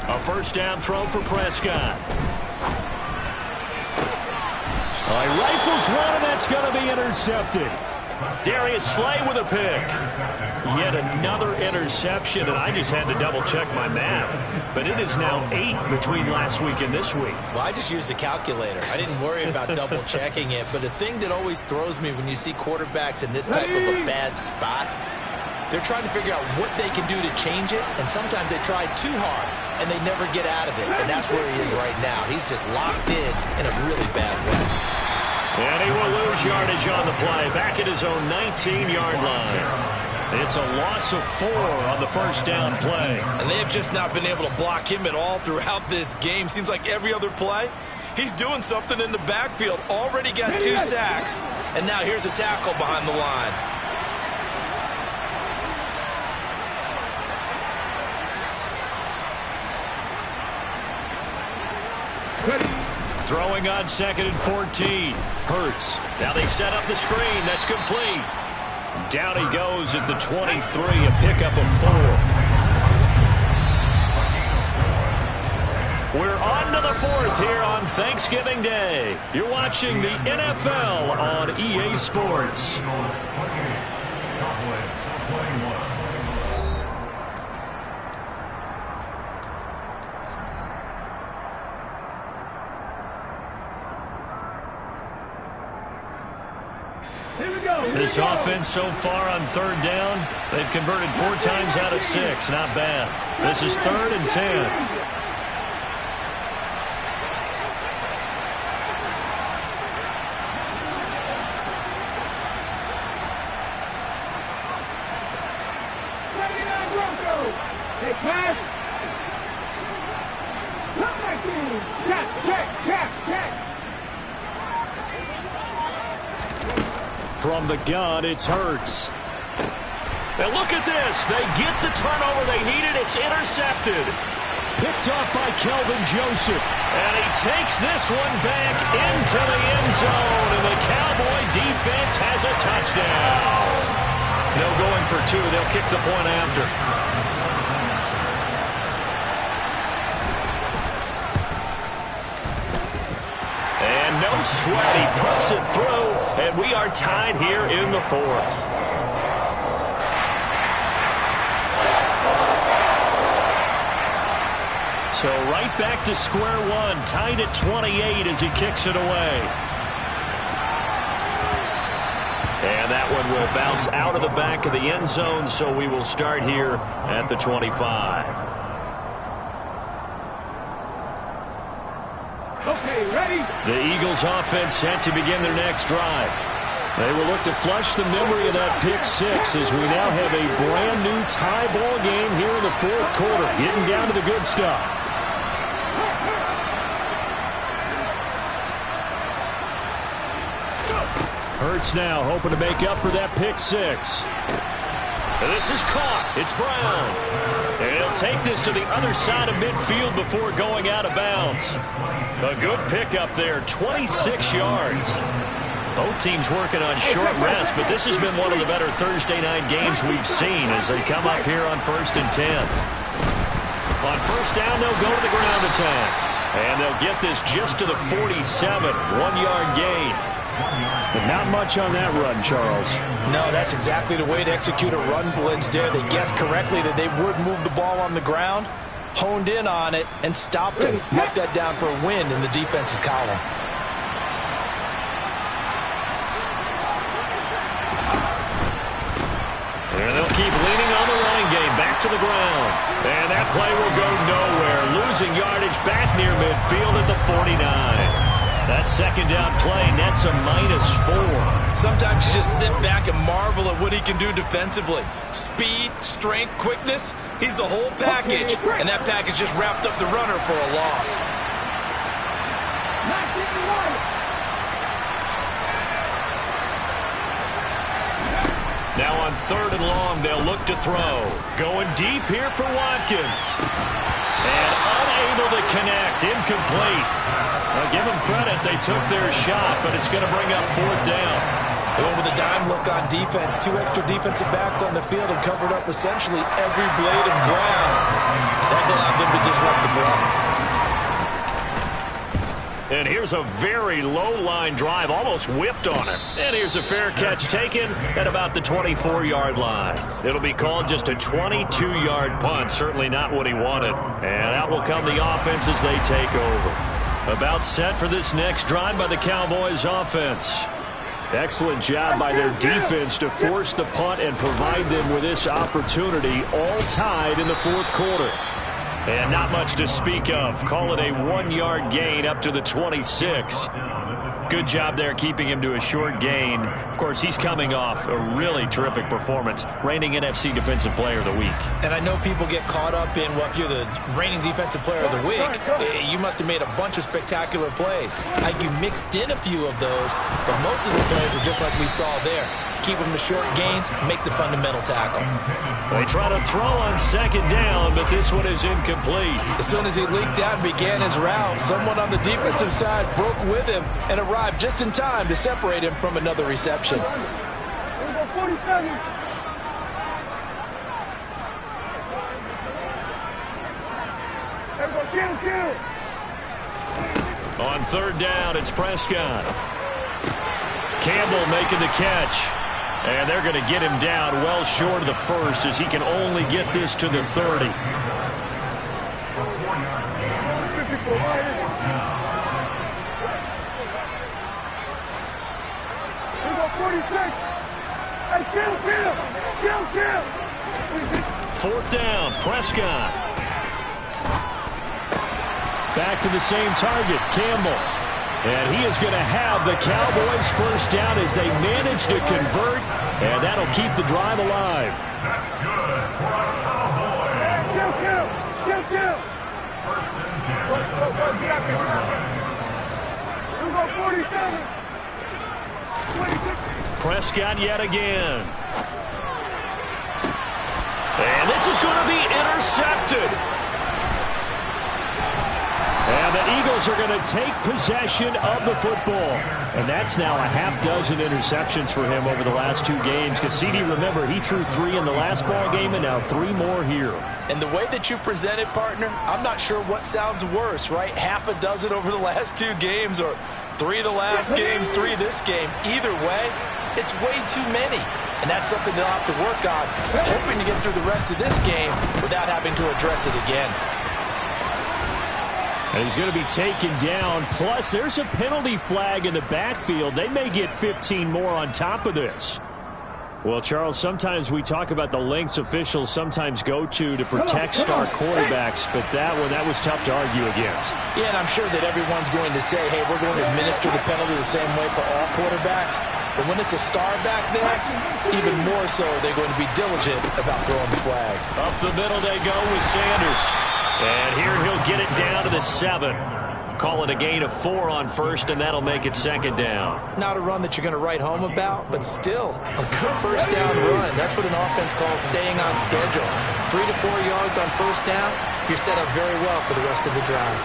A first down throw for Prescott. He rifles one, and that's going to be intercepted. Darius Slay with a pick. Yet another interception, and I just had to double-check my math. But it is now 8 between last week and this week. Well, I just used a calculator. I didn't worry about double-checking it. But the thing that always throws me when you see quarterbacks in this type of a bad spot, they're trying to figure out what they can do to change it, and sometimes they try too hard, and they never get out of it. And that's where he is right now. He's just locked in a really bad way. And he will lose yardage on the play, back at his own 19-yard line. It's a loss of 4 on the first down play. And they've just not been able to block him at all throughout this game. Seems like every other play, he's doing something in the backfield. Already got 2 sacks, and now here's a tackle behind the line. Throwing on 2nd and 14. Hurts. Now they set up the screen. That's complete. Down he goes at the 23, a pickup of 4. We're on to the 4th here on Thanksgiving Day. You're watching the NFL on EA Sports. This offense so far on 3rd down, they've converted 4 times out of 6. Not bad. This is 3rd and 10. From the gun, it's Hurts. And look at this. They get the turnover they needed. It's intercepted. Picked off by Kelvin Joseph. And he takes this one back into the end zone. And the Cowboy defense has a touchdown. No going for 2. They'll kick the point after. And no sweat. He puts it through. And we are tied here in the 4th. So right back to square one, tied at 28 as he kicks it away. And that one will bounce out of the back of the end zone, so we will start here at the 25. Okay, ready? The Eagles offense set to begin their next drive. They will look to flush the memory of that pick 6 as we now have a brand new tie ball game here in the 4th quarter, getting down to the good stuff. Hurts now hoping to make up for that pick 6. This is caught. It's Brown. And he'll take this to the other side of midfield before going out of bounds. A good pickup there, 26 yards. Both teams working on short rest, but this has been one of the better Thursday night games we've seen as they come up here on 1st and 10. On 1st down, they'll go to the ground attack. And they'll get this just to the 47, 1-yard gain. But not much on that run, Charles. No, that's exactly the way to execute a run blitz there. They guessed correctly that they would move the ball on the ground, honed in on it, and stopped him. Marked that down for a win in the defense's column. And they'll keep leaning on the running game. Back to the ground. And that play will go nowhere. Losing yardage back near midfield at the 49. That second down play nets a -4. Sometimes you just sit back and marvel at what he can do defensively. Speed, strength, quickness. He's the whole package. And that package just wrapped up the runner for a loss. Now on 3rd and long, they'll look to throw. Going deep here for Watkins. And unable to connect. Incomplete. Now give them credit. They took their shot, but it's going to bring up 4th down. They went with a dime look on defense. 2 extra defensive backs on the field and covered up essentially every blade of grass. That allowed them to disrupt the play. And here's a very low-line drive, almost whiffed on it. And here's a fair catch taken at about the 24-yard line. It'll be called just a 22-yard punt, certainly not what he wanted. And out will come the offense as they take over. About set for this next drive by the Cowboys offense. Excellent job by their defense to force the punt and provide them with this opportunity, all tied in the 4th quarter. And not much to speak of. Call it a 1-yard gain up to the 26. Good job there keeping him to a short gain. Of course, he's coming off a really terrific performance, reigning NFC Defensive Player of the Week. And I know people get caught up in, well, if you're the reigning Defensive Player of the Week, you must have made a bunch of spectacular plays. You mixed in a few of those, but most of the plays are just like we saw there. Keep them to short gains, make the fundamental tackle. They try to throw on 2nd down, but this one is incomplete. As soon as he leaked out and began his route, someone on the defensive side broke with him and arrived just in time to separate him from another reception. On 3rd down, it's Prescott. Campbell making the catch. And they're going to get him down well short of the 1st as he can only get this to the 30. Fourth down, Prescott. Back to the same target, Campbell. And he is going to have the Cowboys first down as they manage to convert, and that'll keep the drive alive. That's good for a Cowboy. Prescott yet again. And this is going to be intercepted. And the Eagles are going to take possession of the football. And that's now a half dozen interceptions for him over the last 2 games. Cassidy, remember, he threw 3 in the last ball game and now 3 more here. And the way that you present it, partner, I'm not sure what sounds worse, right? Half a dozen over the last 2 games or 3 the last game, 3 this game. Either way, it's way too many. And that's something they'll have to work on, hoping to get through the rest of this game without having to address it again. And he's going to be taken down. Plus, there's a penalty flag in the backfield. They may get 15 more on top of this. Well, Charles, sometimes we talk about the lengths officials sometimes go to protect star quarterbacks, but that was tough to argue against. Yeah, and I'm sure that everyone's going to say, hey, we're going to administer the penalty the same way for all quarterbacks. But when it's a star back there, even more so they're going to be diligent about throwing the flag. Up the middle they go with Sanders. And here he'll get it down to the 7. Call it a gain of 4 on first, and that'll make it 2nd down. Not a run that you're going to write home about, but still a good first down run. That's what an offense calls staying on schedule. 3 to 4 yards on first down, you're set up very well for the rest of the drive.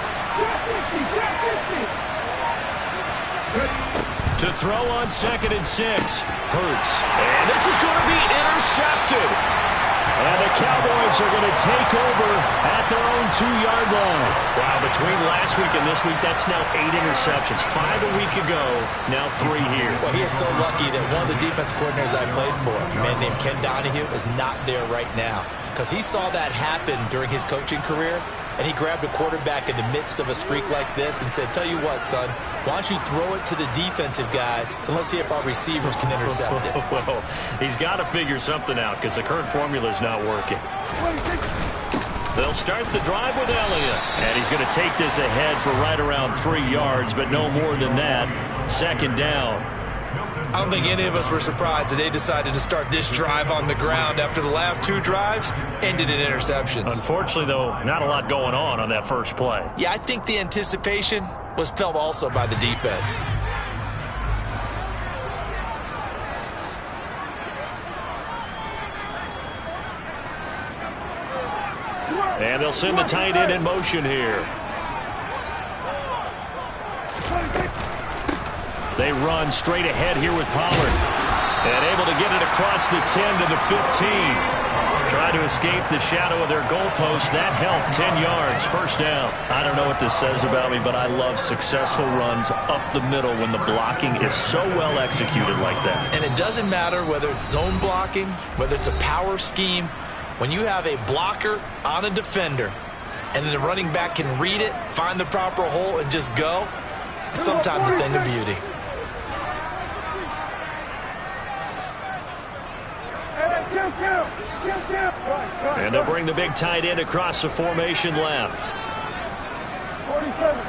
To throw on 2nd and 6. Hurts. And this is going to be intercepted. And the Cowboys are going to take over at their own 2-yard line. Wow, between last week and this week, that's now 8 interceptions. 5 a week ago, now 3 here. Well, he is so lucky that one of the defense coordinators I played for, a man named Ken Donahue, is not there right now. Because he saw that happen during his coaching career, and he grabbed a quarterback in the midst of a streak like this and said, tell you what, son, why don't you throw it to the defensive guys, and let's see if our receivers can intercept it. Well, he's got to figure something out because the current formula is not working. They'll start the drive with Elliott, and he's going to take this ahead for right around 3 yards, but no more than that. 2nd down. I don't think any of us were surprised that they decided to start this drive on the ground after the last 2 drives ended in interceptions. Unfortunately, though, not a lot going on that first play. Yeah, I think the anticipation was felt also by the defense. And they'll send the tight end in motion here. They run straight ahead here with Pollard. And able to get it across the 10 to the 15. Trying to escape the shadow of their goalpost. That helped. 10 yards. 1st down. I don't know what this says about me, but I love successful runs up the middle when the blocking is so well executed like that. And it doesn't matter whether it's zone blocking, whether it's a power scheme. When you have a blocker on a defender and then the running back can read it, find the proper hole, and just go, it's sometimes a thing of beauty. And they'll bring the big tight end across the formation left. 47.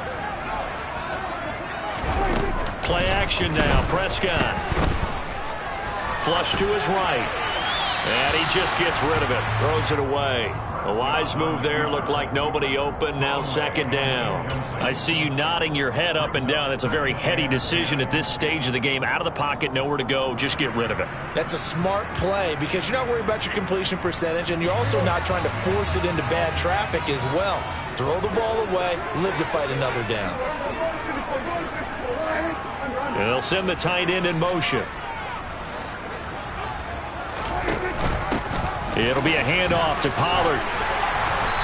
Play action now. Prescott. Flush to his right. And he just gets rid of it. Throws it away. A wise move there. Looked like nobody open. Now 2nd down. I see you nodding your head up and down. That's a very heady decision at this stage of the game. Out of the pocket, nowhere to go. Just get rid of it. That's a smart play because you're not worried about your completion percentage, and you're also not trying to force it into bad traffic as well. Throw the ball away, live to fight another down. And they'll send the tight end in motion. It'll be a handoff to Pollard.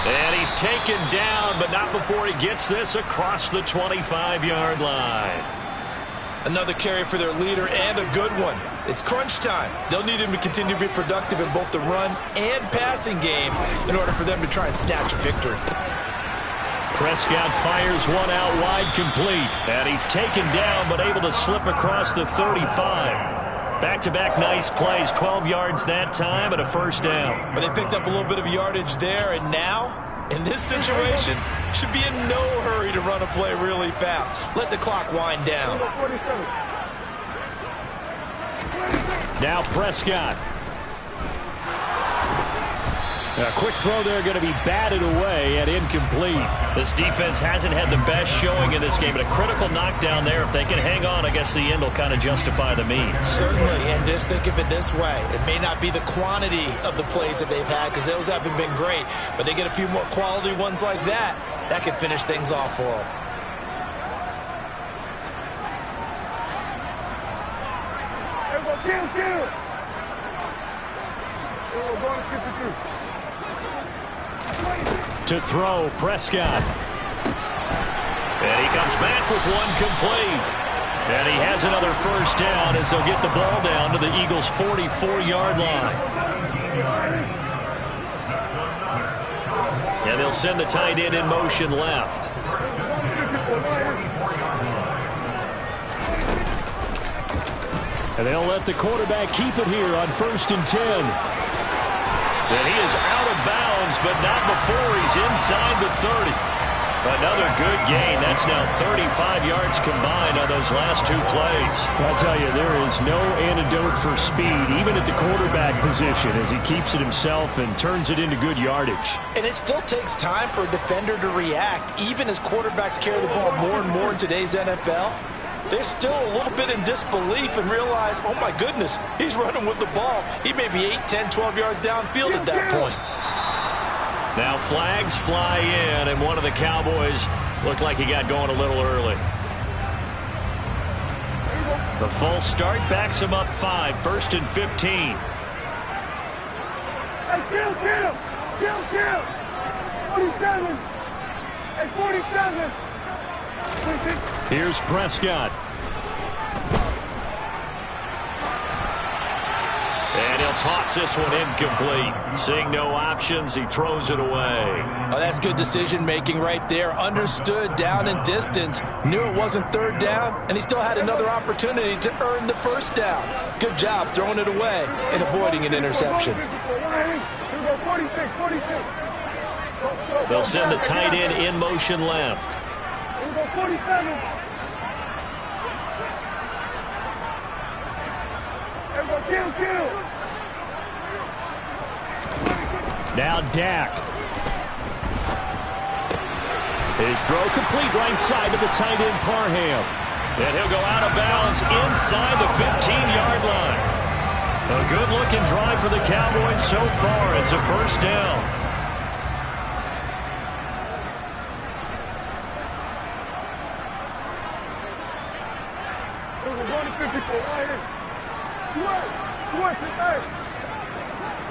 And he's taken down, but not before he gets this across the 25-yard line. Another carry for their leader and a good one. It's crunch time. They'll need him to continue to be productive in both the run and passing game in order for them to try and snatch a victory. Prescott fires one out wide, complete. And he's taken down, but able to slip across the 35. Back-to-back nice plays, 12 yards that time and a 1st down. But they picked up a little bit of yardage there, and now, in this situation, should be in no hurry to run a play really fast. Let the clock wind down. Now Prescott. A quick throw there going to be batted away and incomplete. This defense hasn't had the best showing in this game, but a critical knockdown there. If they can hang on, I guess the end will kind of justify the means. Certainly, and just think of it this way. It may not be the quantity of the plays that they've had because those haven't been great, but they get a few more quality ones like that. That could finish things off for them. To throw, Prescott. And he comes back with one complete. And he has another 1st down as they'll get the ball down to the Eagles' 44-yard line. And they'll send the tight end in motion left. And they'll let the quarterback keep it here on 1st and 10. And he is out of bounds, but not before he's inside the 30. Another good gain. That's now 35 yards combined on those last 2 plays. I'll tell you, there is no antidote for speed, even at the quarterback position, as he keeps it himself and turns it into good yardage. And it still takes time for a defender to react, even as quarterbacks carry the ball more and more in today's NFL. They're still a little bit in disbelief and realize, oh my goodness, he's running with the ball. He may be 8, 10, 12 yards downfield at that point. Now flags fly in, and one of the Cowboys looked like he got going a little early. The false start backs him up 5, 1st and 15. Kill. 47. And 47. Here's Prescott. And he'll toss this one incomplete. Seeing no options, he throws it away. Oh, that's good decision-making right there. Understood down and distance. Knew it wasn't third down, and he still had another opportunity to earn the first down. Good job throwing it away and avoiding an interception. They'll send the tight end in motion left. 47. Kill. Now Dak. His throw complete right side to the tight end Parham. And he'll go out of bounds inside the 15-yard line. A good-looking drive for the Cowboys so far. It's a first down. Sweat tonight.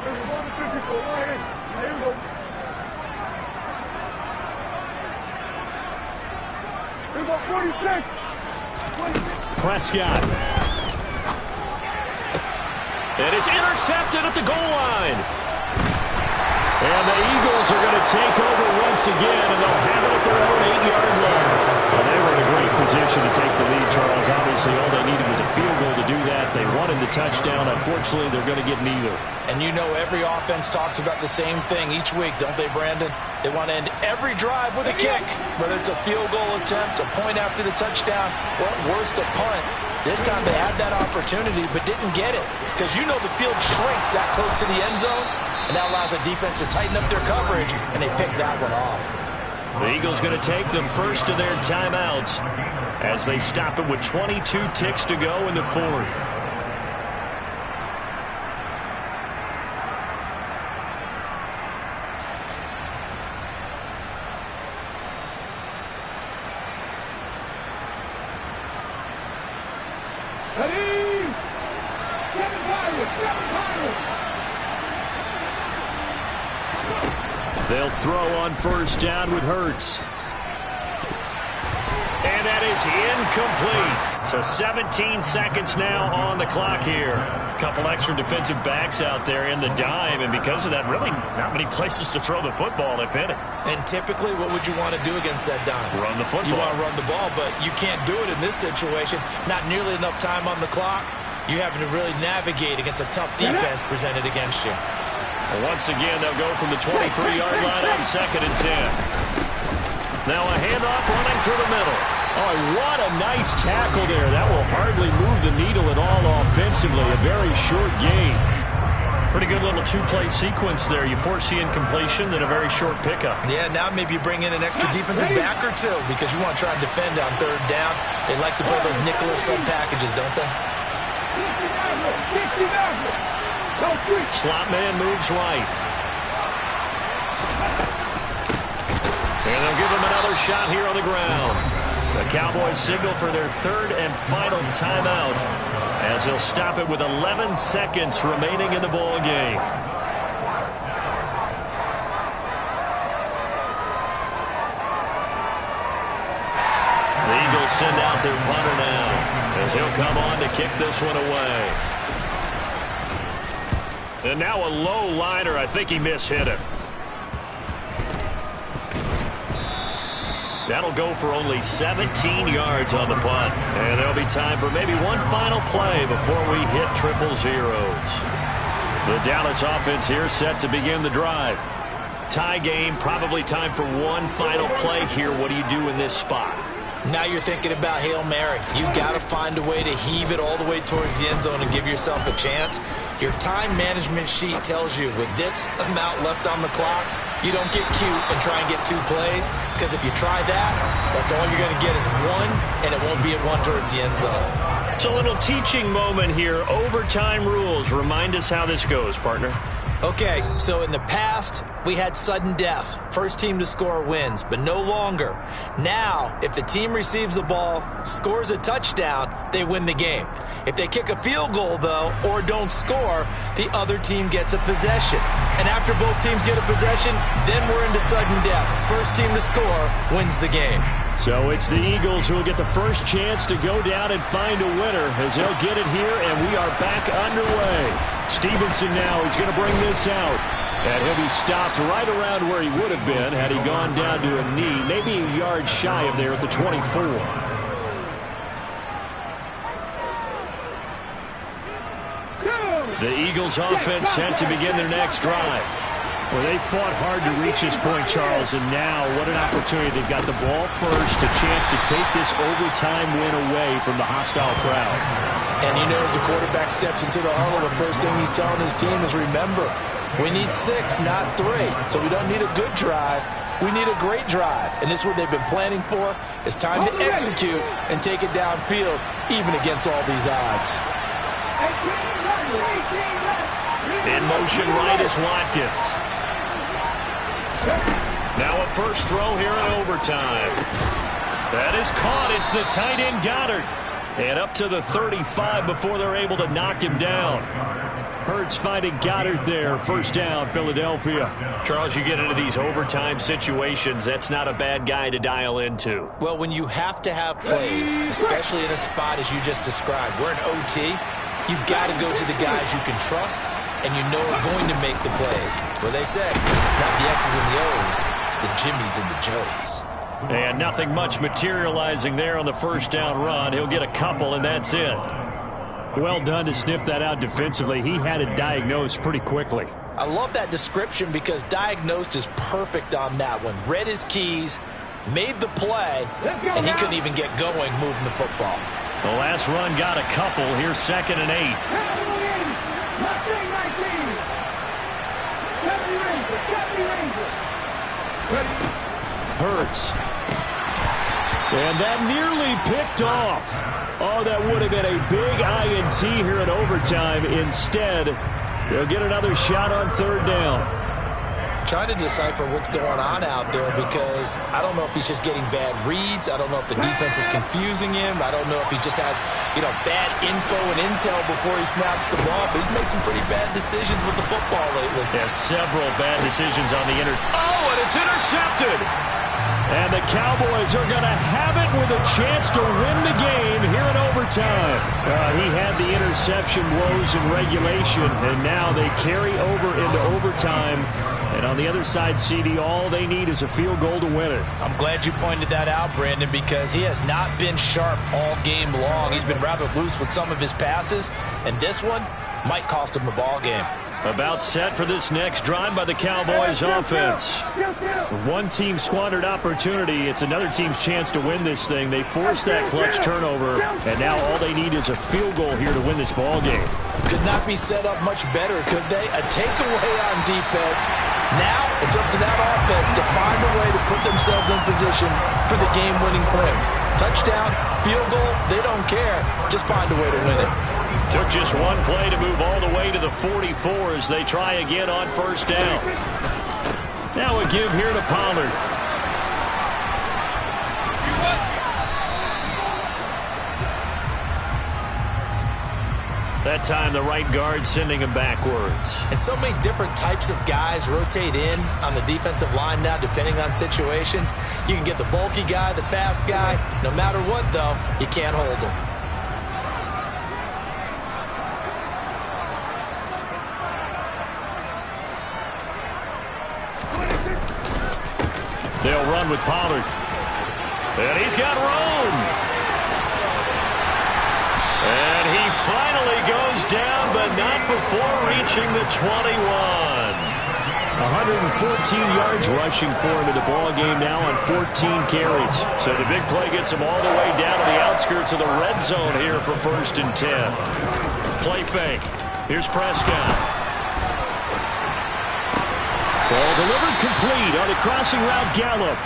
There's 154 right here. There you go. There's a 46. Prescott. And it's intercepted at the goal line. And the Eagles are going to take over once again, and they'll have it at their own 8-yard line. Well, they were in a great position to take the lead, Charles. Obviously, all they needed was a field goal to do that. They wanted the touchdown. Unfortunately, they're going to get neither. And you know every offense talks about the same thing each week, don't they, Brandon? They want to end every drive with a kick, whether it's a field goal attempt, a point after the touchdown, or at worst, a punt. This time they had that opportunity but didn't get it because you know the field shrinks that close to the end zone, and that allows the defense to tighten up their coverage, and they picked that one off. The Eagles going to take the first of their timeouts as they stop it with 22 ticks to go in the fourth. They'll throw on first down with Hurts. And that is incomplete. So 17 seconds now on the clock here. A couple extra defensive backs out there in the dime, and because of that, really not many places to throw the football, if any. And typically, what would you want to do against that dime? Run the football. You want to run the ball, but you can't do it in this situation. Not nearly enough time on the clock. You having to really navigate against a tough defense presented against you. Well, once again, they'll go from the 23-yard line on 2nd and 10. Now a handoff running through the middle. Oh, what a nice tackle there. That will hardly move the needle at all offensively. A very short gain. Pretty good little two-play sequence there. You force the incompletion, then a very short pickup. Yeah, now maybe you bring in an extra defensive back or two because you want to try and defend on third down. They like to play those nickel or sub packages, don't they? Slot man moves right. And they'll give him another shot here on the ground. The Cowboys signal for their third and final timeout as he'll stop it with 11 seconds remaining in the ball game. The Eagles send out their punter now as he'll come on to kick this one away. And now a low liner. I think he mishit it. That'll go for only 17 yards on the punt. And there'll be time for maybe one final play before we hit triple zeros. The Dallas offense here set to begin the drive. Tie game, probably time for one final play here. What do you do in this spot? Now you're thinking about Hail Mary. You've got to find a way to heave it all the way towards the end zone and give yourself a chance. Your time management sheet tells you with this amount left on the clock, you don't get cute and try and get 2 plays, because if you try that, that's all you're going to get is one, and it won't be a one towards the end zone. It's a little teaching moment here. Overtime rules. Remind us how this goes, partner. Okay, so in the past, we had sudden death. First team to score wins, but no longer. Now, if the team receives the ball, scores a touchdown, they win the game. If they kick a field goal, though, or don't score, the other team gets a possession. And after both teams get a possession, then we're into sudden death. First team to score wins the game. So it's the Eagles who will get the first chance to go down and find a winner as they'll get it here, and we are back underway. Stevenson now is going to bring this out. And he'll be stopped right around where he would have been had he gone down to a knee, maybe a yard shy of there at the 24. The Eagles offense set to begin their next drive. Well, they fought hard to reach this point, Charles, and now what an opportunity. They've got the ball first, a chance to take this overtime win away from the hostile crowd. And you know, as the quarterback steps into the huddle, the first thing he's telling his team is, remember, we need 6, not 3. So we don't need a good drive. We need a great drive. And this is what they've been planning for. It's time to execute and take it downfield, even against all these odds. In motion right is Watkins. Now a first throw here in overtime. That is caught. It's the tight end Goddard. And up to the 35 before they're able to knock him down. Hurts finding Goddard there. First down, Philadelphia. Charles, you get into these overtime situations, that's not a bad guy to dial into. Well, when you have to have plays, especially in a spot as you just described, we're in OT, you've got to go to the guys you can trust and you know are going to make the plays. Well, they say it's not the X's and the O's, it's the Jimmies and the Joes. And nothing much materializing there on the first down run. He'll get a couple, and that's it. Well done to sniff that out defensively. He had it diagnosed pretty quickly. I love that description because diagnosed is perfect on that one. Read his keys, made the play, and he couldn't even get going moving the football. The last run got a couple. Here's 2nd and 8. Hurts. And that nearly picked off. Oh, that would have been a big INT here in overtime. Instead, they'll get another shot on 3rd down. Trying to decipher what's going on out there because I don't know if he's just getting bad reads. I don't know if the defense is confusing him. I don't know if he just has, bad info and intel before he snaps the ball. But he's made some pretty bad decisions with the football lately. Yeah, several bad decisions on the and it's intercepted. And the Cowboys are going to have it with a chance to win the game here in overtime. He had the interception woes in regulation, and now they carry over into overtime. And on the other side, CD, all they need is a field goal to win it. I'm glad you pointed that out, Brandon, because he has not been sharp all game long. He's been rather loose with some of his passes, and this one might cost him the ball game. About set for this next drive by the Cowboys offense. One team squandered opportunity. It's another team's chance to win this thing. They forced that clutch turnover, and now all they need is a field goal here to win this ball game. Could not be set up much better, could they? A takeaway on defense. Now it's up to that offense to find a way to put themselves in position for the game-winning points. Touchdown, field goal, they don't care. Just find a way to win it. Took just one play to move all the way to the 44 as they try again on first down. Now a give here to Pollard. That time the right guard sending him backwards. And so many different types of guys rotate in on the defensive line now depending on situations. You can get the bulky guy, the fast guy. No matter what, though, you can't hold him. They'll run with Pollard. And he's got room. And he finally goes down, but not before reaching the 21. 114 yards rushing for him in the ball game now on 14 carries. So the big play gets him all the way down to the outskirts of the red zone here for 1st and 10. Play fake. Here's Prescott. Ball delivered complete on the crossing route Gallup.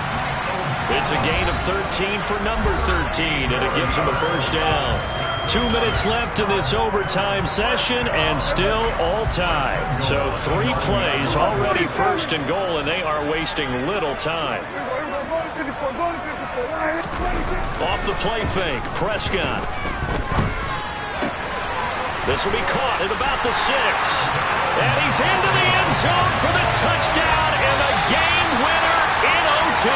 It's a gain of 13 for number 13, and it gives him a first down. 2 minutes left in this overtime session, and still all tied. So 3 plays already first and goal, and they are wasting little time. Off the play fake, Prescott. This will be caught at about the 6. And he's into the end zone for the touchdown and the game winner in OT.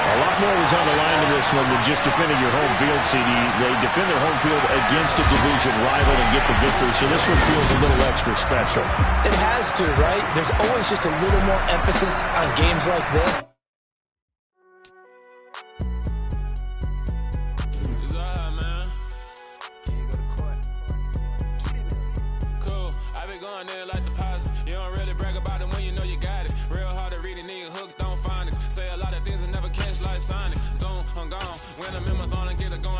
A lot more was on the line in this one than just defending your home field, CD. They defend their home field against a division rival and get the victory, so this one feels a little extra special. It has to, right? There's always just a little more emphasis on games like this. When I'm in my zone, I get a go.